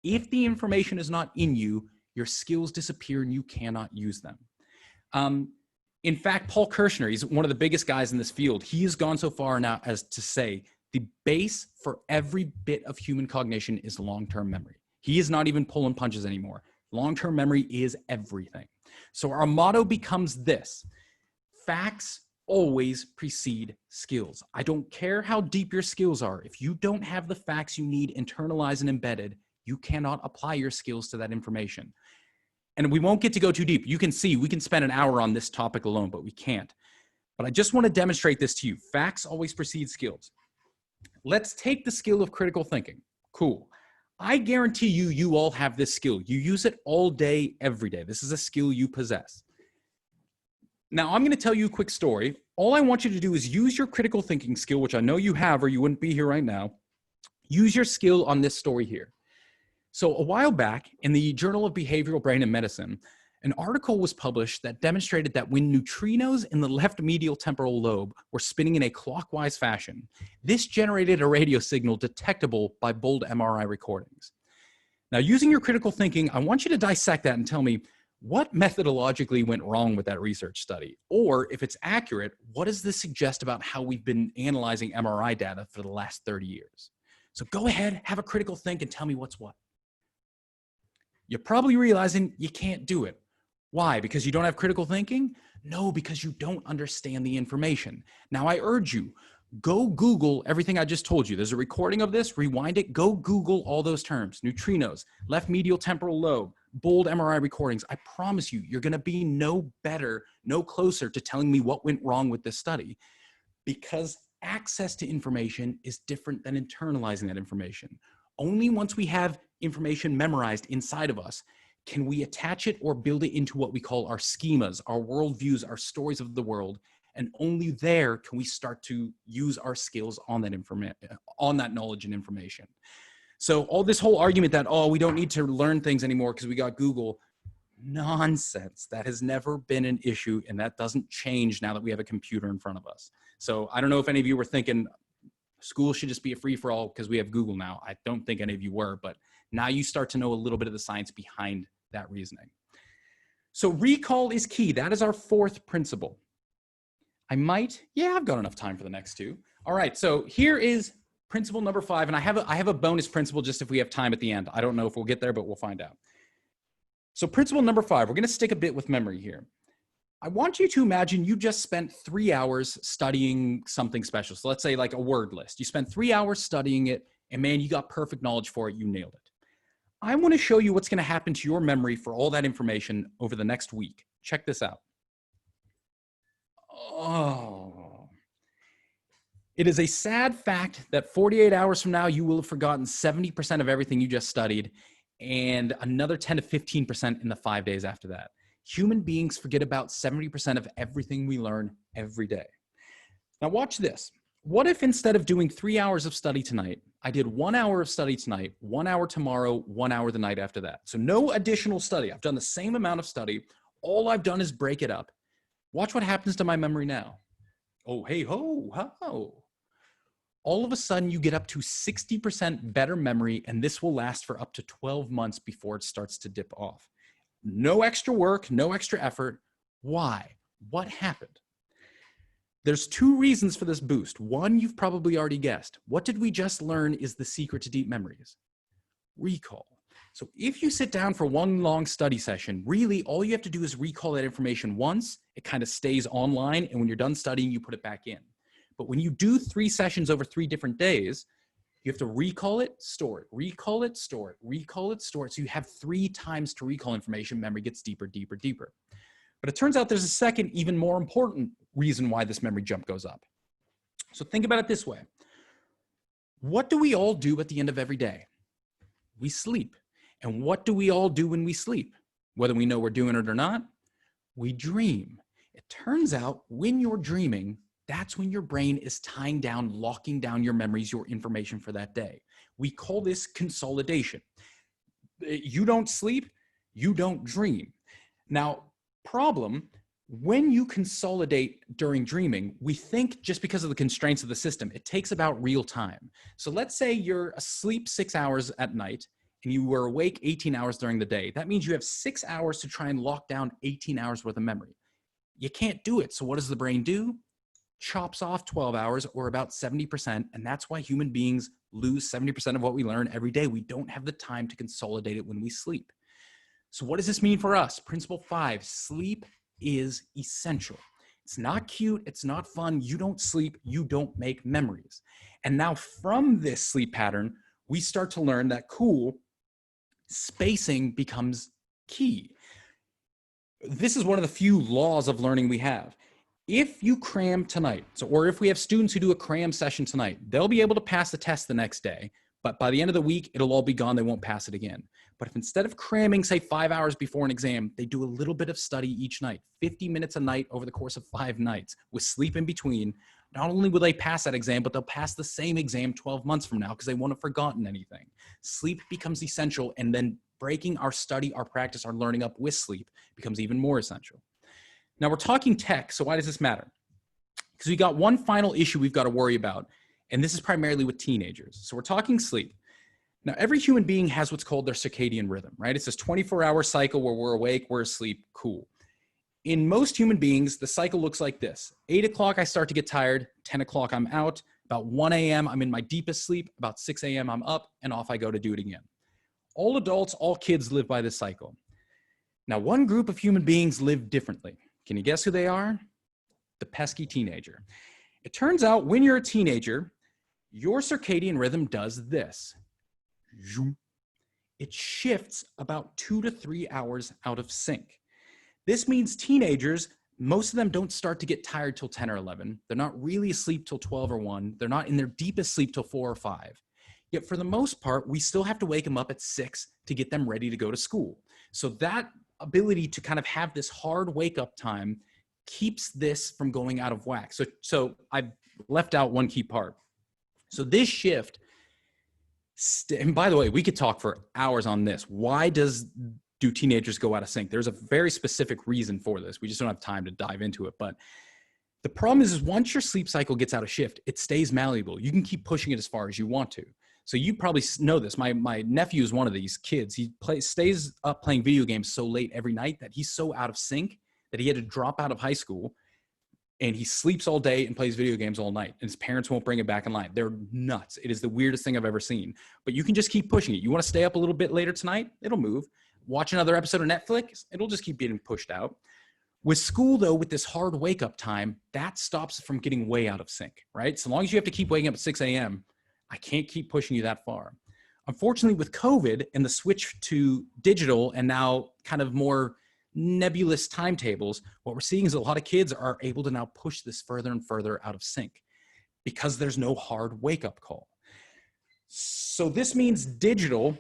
If the information is not in you, your skills disappear and you cannot use them. In fact, Paul Kirshner, he's one of the biggest guys in this field. He has gone so far now as to say the base for every bit of human cognition is long-term memory. He is not even pulling punches anymore. Long-term memory is everything. So our motto becomes this: facts always precede skills. I don't care how deep your skills are. If you don't have the facts you need internalized and embedded, you cannot apply your skills to that information. And we won't get to go too deep. You can see we can spend an hour on this topic alone, but we can't. But I just want to demonstrate this to you. Facts always precede skills. Let's take the skill of critical thinking. Cool. I guarantee you, you all have this skill. You use it all day, every day. This is a skill you possess. Now, I'm going to tell you a quick story. All I want you to do is use your critical thinking skill, which I know you have or you wouldn't be here right now. Use your skill on this story here. So a while back in the Journal of Behavioral Brain and Medicine, An article was published that demonstrated that when neutrinos in the left medial temporal lobe were spinning in a clockwise fashion, this generated a radio signal detectable by bold MRI recordings. Now, using your critical thinking, I want you to dissect that and tell me what methodologically went wrong with that research study, or if it's accurate, what does this suggest about how we've been analyzing MRI data for the last 30 years? So go ahead, have a critical think and tell me what's what. You're probably realizing you can't do it. Why? Because you don't have critical thinking? No, because you don't understand the information. Now, I urge you, go Google everything I just told you. There's a recording of this, rewind it, go Google all those terms, neutrinos, left medial temporal lobe, bold MRI recordings. I promise you, you're gonna be no better, no closer to telling me what went wrong with this study, because access to information is different than internalizing that information. Only once we have information memorized inside of us can we attach it or build it into what we call our schemas, our worldviews, our stories of the world. And only there can we start to use our skills on that on that knowledge and information. So all this whole argument that, oh, we don't need to learn things anymore because we got Google, nonsense. That has never been an issue, and that doesn't change now that we have a computer in front of us. So I don't know if any of you were thinking school should just be a free-for-all because we have Google now. I don't think any of you were, but now you start to know a little bit of the science behind that reasoning. So recall is key. That is our fourth principle. I've got enough time for the next two. All right, so here is principle number 5, and I have a bonus principle just if we have time at the end. I don't know if we'll get there, but we'll find out. So principle number 5, we're gonna stick a bit with memory here. I want you to imagine you just spent 3 hours studying something special. So let's say like a word list. You spent 3 hours studying it, and man, you got perfect knowledge for it, you nailed it. I wanna show you what's gonna happen to your memory for all that information over the next week. Check this out. Oh. It is a sad fact that 48 hours from now, you will have forgotten 70% of everything you just studied and another 10 to 15% in the 5 days after that. Human beings forget about 70% of everything we learn every day. Now watch this. What if instead of doing 3 hours of study tonight, I did 1 hour of study tonight, 1 hour tomorrow, 1 hour the night after that? So no additional study. I've done the same amount of study. All I've done is break it up. Watch what happens to my memory now. Oh, hey, ho, ho. All of a sudden you get up to 60% better memory, and this will last for up to 12 months before it starts to dip off. No extra work, no extra effort. Why? What happened? There's 2 reasons for this boost. One, you've probably already guessed. What did we just learn is the secret to deep memories? Recall. So if you sit down for one long study session, really all you have to do is recall that information once. It kind of stays online, and when you're done studying, you put it back in. But when you do 3 sessions over 3 different days, you have to recall it, store it, recall it, store it, recall it, store it. So you have 3 times to recall information. Memory gets deeper, deeper, deeper. But it turns out there's a second, even more important reason why this memory jump goes up. So think about it this way. What do we all do at the end of every day? We sleep. And what do we all do when we sleep? Whether we know we're doing it or not, we dream. It turns out when you're dreaming, that's when your brain is tying down, locking down your memories, your information for that day. We call this consolidation. You don't sleep, you don't dream. Now, problem, when you consolidate during dreaming, we think just because of the constraints of the system, it takes about real time. So let's say you're asleep 6 hours at night and you were awake 18 hours during the day. That means you have 6 hours to try and lock down 18 hours worth of memory. You can't do it. So what does the brain do? Chops off 12 hours or about 70%. And that's why human beings lose 70% of what we learn every day. We don't have the time to consolidate it when we sleep. So what does this mean for us? Principle 5, sleep is essential. It's not cute. It's not fun. You don't sleep. You don't make memories. And now from this sleep pattern, we start to learn that spacing becomes key. This is one of the few laws of learning we have. If you cram tonight, or if we have students who do a cram session tonight, they'll be able to pass the test the next day, but by the end of the week, it'll all be gone. They won't pass it again. But if instead of cramming, say 5 hours before an exam, they do a little bit of study each night, 50 minutes a night over the course of 5 nights with sleep in between, not only will they pass that exam, but they'll pass the same exam 12 months from now because they won't have forgotten anything. Sleep becomes essential, and then breaking our study, our practice, our learning up with sleep becomes even more essential. Now we're talking tech, so why does this matter? Because we got one final issue we've got to worry about, and this is primarily with teenagers. So we're talking sleep. Now, every human being has what's called their circadian rhythm, right? It's this 24-hour cycle where we're awake, we're asleep, cool. In most human beings, the cycle looks like this. 8 o'clock, I start to get tired. 10 o'clock, I'm out. About 1 a.m., I'm in my deepest sleep. About 6 a.m., I'm up, and off I go to do it again. All adults, all kids live by this cycle. Now, one group of human beings live differently. Can you guess who they are? The pesky teenager. It turns out when you're a teenager, your circadian rhythm does this. It shifts about 2 to 3 hours out of sync. This means teenagers, most of them don't start to get tired till 10 or 11. They're not really asleep till 12 or 1. They're not in their deepest sleep till 4 or 5. Yet for the most part, we still have to wake them up at 6 to get them ready to go to school. So that ability to kind of have this hard wake up time keeps this from going out of whack. So I left out one key part. So this shift, and by the way, we could talk for hours on this. Why do teenagers go out of sync? There's a very specific reason for this. We just don't have time to dive into it. But the problem is once your sleep cycle gets out of shift, it stays malleable. You can keep pushing it as far as you want to. So you probably know this. My nephew is one of these kids. He stays up playing video games so late every night that he's so out of sync that he had to drop out of high school, and he sleeps all day and plays video games all night, and his parents won't bring him back in line. They're nuts. It is the weirdest thing I've ever seen. But you can just keep pushing it. You want to stay up a little bit later tonight? It'll move. Watch another episode of Netflix? It'll just keep getting pushed out. With school, though, with this hard wake-up time, that stops it from getting way out of sync, right? So long as you have to keep waking up at 6 a.m., I can't keep pushing you that far. Unfortunately, with COVID and the switch to digital and now kind of more nebulous timetables, what we're seeing is a lot of kids are able to now push this further and further out of sync because there's no hard wake-up call. So this means digital,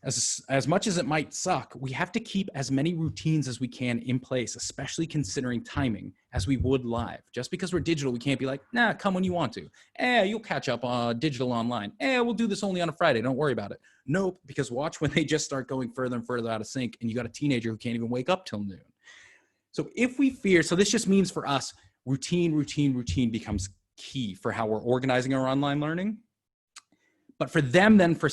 as much as it might suck, we have to keep as many routines as we can in place, especially considering timing, as we would live. Just because we're digital, we can't be like, nah, come when you want to. You'll catch up on digital online. We'll do this only on a Friday. Don't worry about it. Nope, because watch when they just start going further and further out of sync, and you got a teenager who can't even wake up till noon. So if we fear, so this just means for us, routine becomes key for how we're organizing our online learning. But for them then, for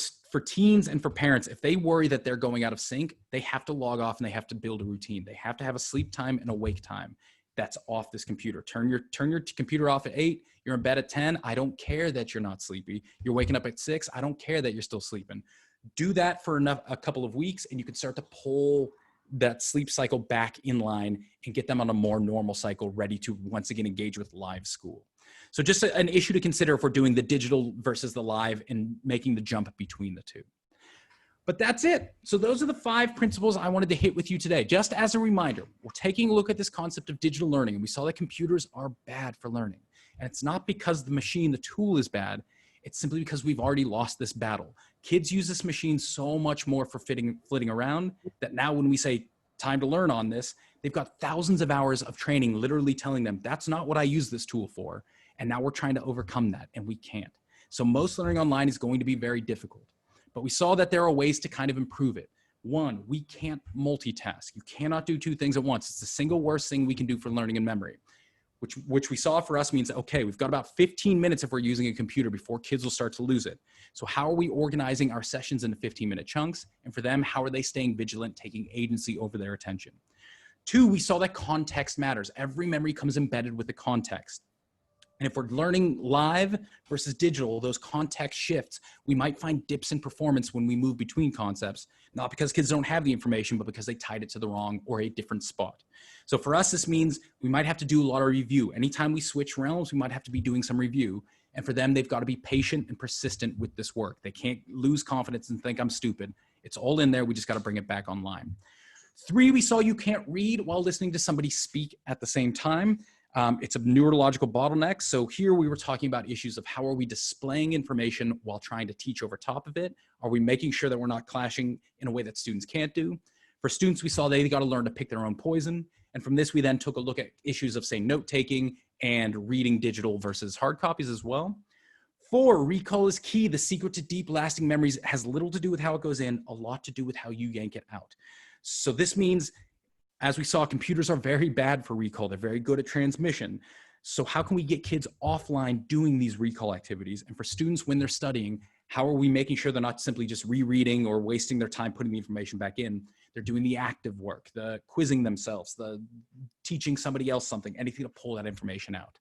teens and for parents, if they worry that they're going out of sync, they have to log off and they have to build a routine. They have to have a sleep time and a wake time that's off this computer. Turn your computer off at 8. You're in bed at 10. I don't care that you're not sleepy. You're waking up at 6. I don't care that you're still sleeping. Do that for a couple of weeks, and you can start to pull that sleep cycle back in line and get them on a more normal cycle, ready to once again engage with live school. So just an issue to consider if we're doing the digital versus the live and making the jump between the two. But that's it. So those are the 5 principles I wanted to hit with you today. Just as a reminder, we're taking a look at this concept of digital learning, and we saw that computers are bad for learning. And it's not because the machine, the tool is bad. It's simply because we've already lost this battle. Kids use this machine so much more for flitting around that now when we say time to learn on this, they've got thousands of hours of training literally telling them that's not what I use this tool for. And now we're trying to overcome that, and we can't. So most learning online is going to be very difficult. But we saw that there are ways to kind of improve it. 1, we can't multitask. You cannot do 2 things at once. It's the single worst thing we can do for learning and memory, which we saw for us means, okay, we've got about 15 minutes if we're using a computer before kids will start to lose it. So how are we organizing our sessions into 15-minute chunks? And for them, how are they staying vigilant, taking agency over their attention? 2, we saw that context matters. Every memory comes embedded with the context. And if we're learning live versus digital, those context shifts, we might find dips in performance when we move between concepts, not because kids don't have the information, but because they tied it to the wrong or a different spot. So for us, this means we might have to do a lot of review. Anytime we switch realms, we might have to be doing some review. And for them, they've got to be patient and persistent with this work. They can't lose confidence and think I'm stupid. It's all in there. We just got to bring it back online. 3, we saw you can't read while listening to somebody speak at the same time. It's a neurological bottleneck. So here we were talking about issues of how are we displaying information while trying to teach over top of it? Are we making sure that we're not clashing in a way that students can't do? For students, we saw they got to learn to pick their own poison. And from this, we then took a look at issues of, say, note-taking and reading digital versus hard copies as well. 4, recall is key. The secret to deep, lasting memories has little to do with how it goes in, a lot to do with how you yank it out. So this means, as we saw, computers are very bad for recall. They're very good at transmission. So how can we get kids offline doing these recall activities? And for students when they're studying, how are we making sure they're not simply just rereading or wasting their time putting the information back in? They're doing the active work, the quizzing themselves, the teaching somebody else something, anything to pull that information out.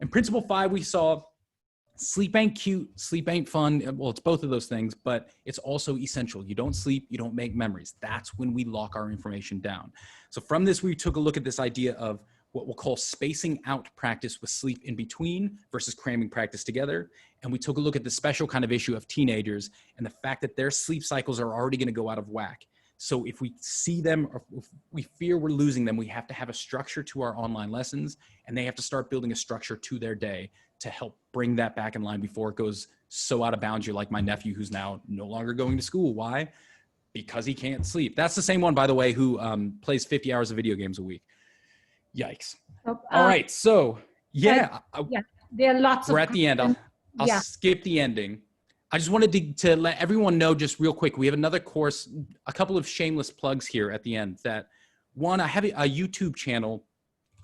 And principle 5, we saw sleep ain't cute, sleep ain't fun. Well, it's both of those things, but it's also essential. You don't sleep, you don't make memories. That's when we lock our information down. So from this, we took a look at this idea of what we'll call spacing out practice with sleep in between versus cramming practice together. And we took a look at the special kind of issue of teenagers and the fact that their sleep cycles are already going to go out of whack. So if we see them, or if we fear we're losing them, we have to have a structure to our online lessons, and they have to start building a structure to their day to help bring that back in line before it goes so out of bounds. You're like my nephew who's now no longer going to school. Why? Because he can't sleep. That's the same one, by the way, who plays 50 hours of video games a week. Yikes. All right. So yeah, there are lots we're at the end. I'll skip the ending. I just wanted to let everyone know just real quick. We have another course, a couple of shameless plugs here at the end. That one, I have a YouTube channel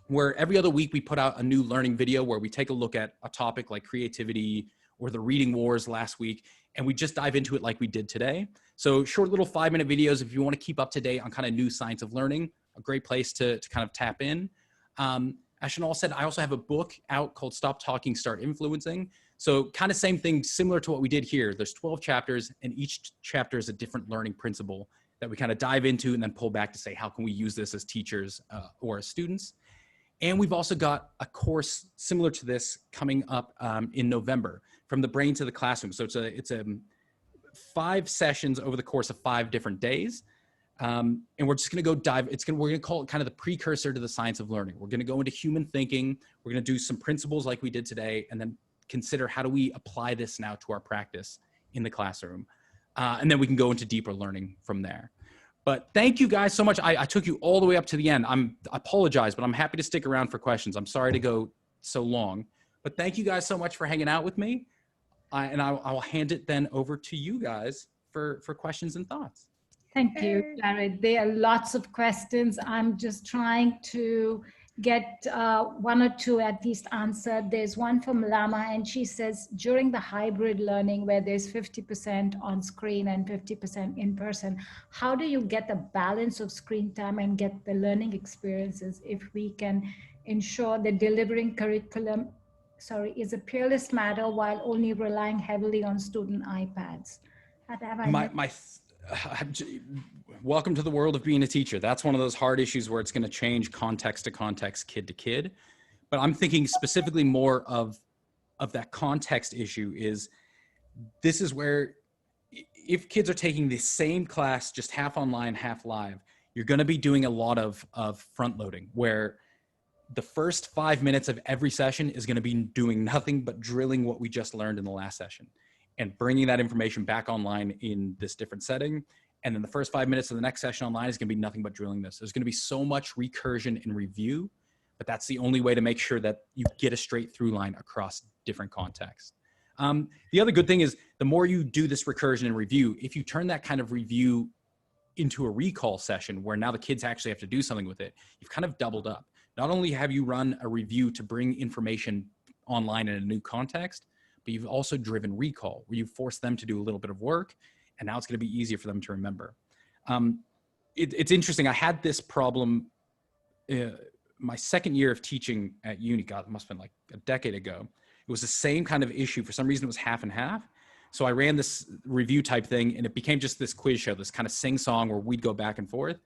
where every other week we put out a new learning video where we take a look at a topic like creativity or the reading wars last week, and we just dive into it like we did today. So short little 5-minute videos if you want to keep up to date on kind of new science of learning, a great place to kind of tap in. As Shanal said, I also have a book out called Stop Talking, Start Influencing. So kind of same thing, similar to what we did here. There's 12 chapters, and each chapter is a different learning principle that we kind of dive into and then pull back to say, how can we use this as teachers or as students? And we've also got a course similar to this coming up in November, From the Brain to the Classroom. So it's a 5 sessions over the course of 5 different days. And we're just going to go dive. We're going to call it kind of the precursor to the science of learning. We're going to go into human thinking. We're going to do some principles like we did today, and then consider how do we apply this now to our practice in the classroom. And then we can go into deeper learning from there. But thank you guys so much. I took you all the way up to the end. I apologize, but I'm happy to stick around for questions. I'm sorry to go so long, but thank you guys so much for hanging out with me. And I'll hand it then over to you guys for questions and thoughts. Thank you, Jared. There are lots of questions. I'm just trying to get 1 or 2 at least answered. There's one from Lama, and she says, during the hybrid learning where there's 50% on screen and 50% in person, how do you get the balance of screen time and get the learning experiences if we can ensure that delivering curriculum, is a peerless matter while only relying heavily on student iPads? Welcome to the world of being a teacher. That's one of those hard issues where it's going to change context to context, kid to kid. But I'm thinking specifically more of that context issue is, this is where if kids are taking the same class, just half online, half live, you're going to be doing a lot of front loading, where the first 5 minutes of every session is going to be doing nothing but drilling what we just learned in the last session and bringing that information back online in this different setting. And then the first 5 minutes of the next session online is going to be nothing but drilling this. There's going to be so much recursion and review, but that's the only way to make sure that you get a straight through line across different contexts. The other good thing is, the more you do this recursion and review, if you turn that kind of review into a recall session where now the kids actually have to do something with it, you've kind of doubled up. Not only have you run a review to bring information online in a new context, but you've also driven recall, where you force them to do a little bit of work, and now it's going to be easier for them to remember. It's interesting. I had this problem my second year of teaching at uni. God, it must have been like a decade ago. It was the same kind of issue. For some reason, it was half and half. So I ran this review type thing, and it became just this quiz show, this kind of sing-song where we'd go back and forth.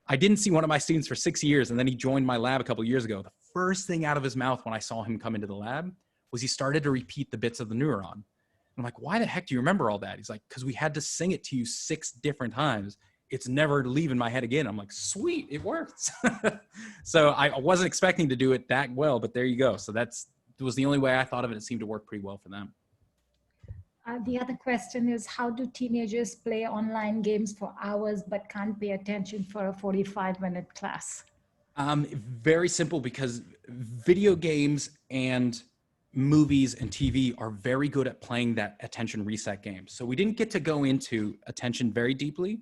I didn't see one of my students for 6 years, and then he joined my lab a couple of years ago. The first thing out of his mouth when I saw him come into the lab was he started to repeat the bits of the neuron. I'm like, why the heck do you remember all that? He's like, because we had to sing it to you 6 different times. It's never leaving my head again. I'm like, sweet, it works. So I wasn't expecting to do it that well, but there you go. So it was the only way I thought of it. It seemed to work pretty well for them. The other question is, how do teenagers play online games for hours but can't pay attention for a 45-minute class? Very simple, because video games and movies and TV are very good at playing that attention reset game. So we didn't get to go into attention very deeply.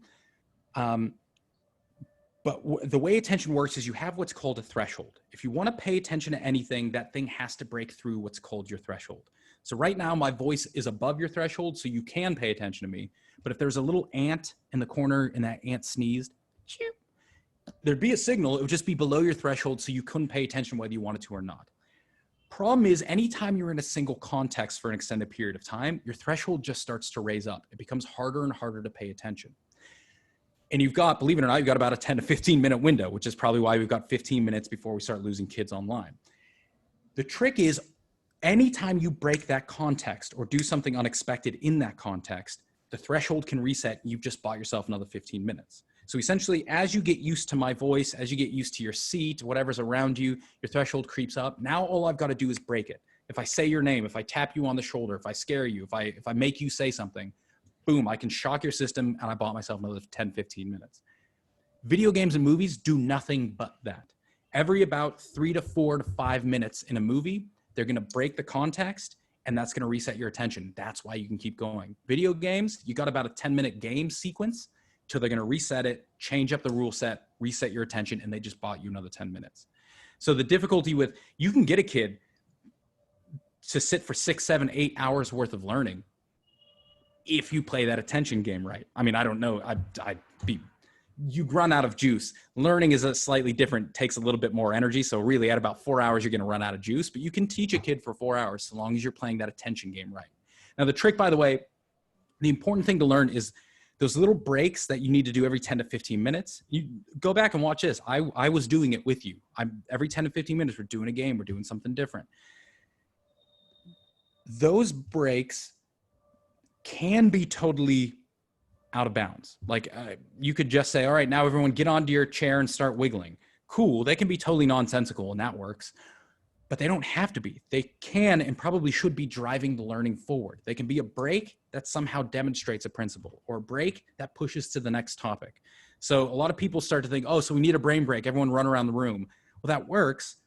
But the way attention works is you have what's called a threshold. If you want to pay attention to anything, that thing has to break through what's called your threshold. So right now my voice is above your threshold, so you can pay attention to me. But if there's a little ant in the corner and that ant sneezed, there'd be a signal. It would just be below your threshold, so you couldn't pay attention whether you wanted to or not. Problem is, anytime you're in a single context for an extended period of time, your threshold just starts to raise up. It becomes harder and harder to pay attention. And you've got, believe it or not, you've got about a 10 to 15 minute window, which is probably why we've got 15 minutes before we start losing kids online. The trick is, anytime you break that context or do something unexpected in that context, the threshold can reset and you've just bought yourself another 15 minutes. So essentially, as you get used to my voice, as you get used to your seat, whatever's around you, your threshold creeps up. Now all I've got to do is break it. If I say your name, if I tap you on the shoulder, if I scare you, if I make you say something, boom, I can shock your system and I bought myself another 10, 15 minutes. Video games and movies do nothing but that. Every about 3 to 4 to 5 minutes in a movie, they're going to break the context and that's going to reset your attention. That's why you can keep going. Video games, you got about a 10-minute game sequence till they're going to reset it, change up the rule set, reset your attention, and they just bought you another 10 minutes. So the difficulty with, you can get a kid to sit for 6, 7, 8 hours worth of learning if you play that attention game right. I mean, I don't know. You run out of juice. Learning is a slightly different, takes a little bit more energy. So really at about 4 hours, you're going to run out of juice, but you can teach a kid for 4 hours so long as you're playing that attention game right. Now the trick, by the way, the important thing to learn is those little breaks that you need to do every 10 to 15 minutes. You go back and watch this. I was doing it with you. Every 10 to 15 minutes, we're doing a game, we're doing something different. Those breaks can be totally out of bounds. Like you could just say, all right, now everyone get onto your chair and start wiggling. Cool. They can be totally nonsensical and that works, but they don't have to be. They can and probably should be driving the learning forward. They can be a break that somehow demonstrates a principle or a break that pushes to the next topic. So a lot of people start to think, oh, so we need a brain break. Everyone run around the room. Well, that works.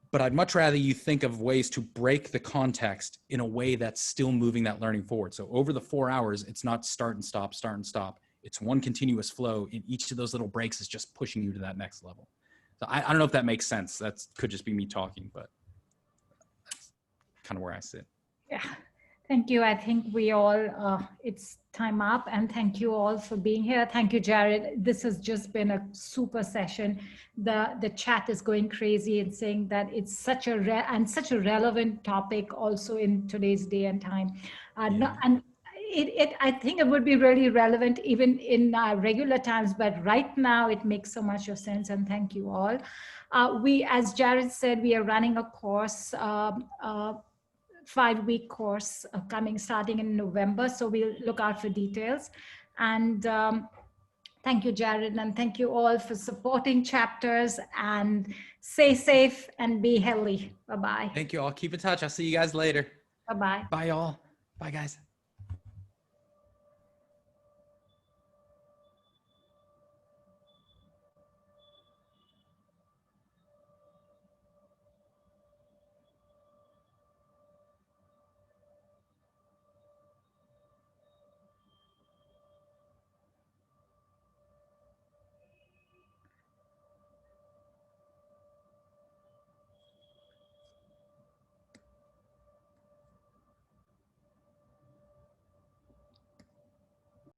But I'd much rather you think of ways to break the context in a way that's still moving that learning forward. So over the 4 hours, it's not start and stop, start and stop. It's one continuous flow, and each of those little breaks is just pushing you to that next level. So I don't know if that makes sense. That could just be me talking, but that's kind of where I sit. Yeah, thank you. I think we all, it's time up, and thank you all for being here. Thank you, Jared. This has just been a super session. The chat is going crazy and saying that it's such a relevant topic also in today's day and time. And I think it would be really relevant even in regular times, but right now it makes so much of sense, and thank you all. As Jared said, we are running a course, 5-week course starting in November, so we'll look out for details. And thank you, Jared, and thank you all for supporting chapters, and stay safe and be healthy. Bye-bye. Thank you all. Keep in touch. I'll see you guys later. Bye-bye. Bye, y'all. Bye, guys.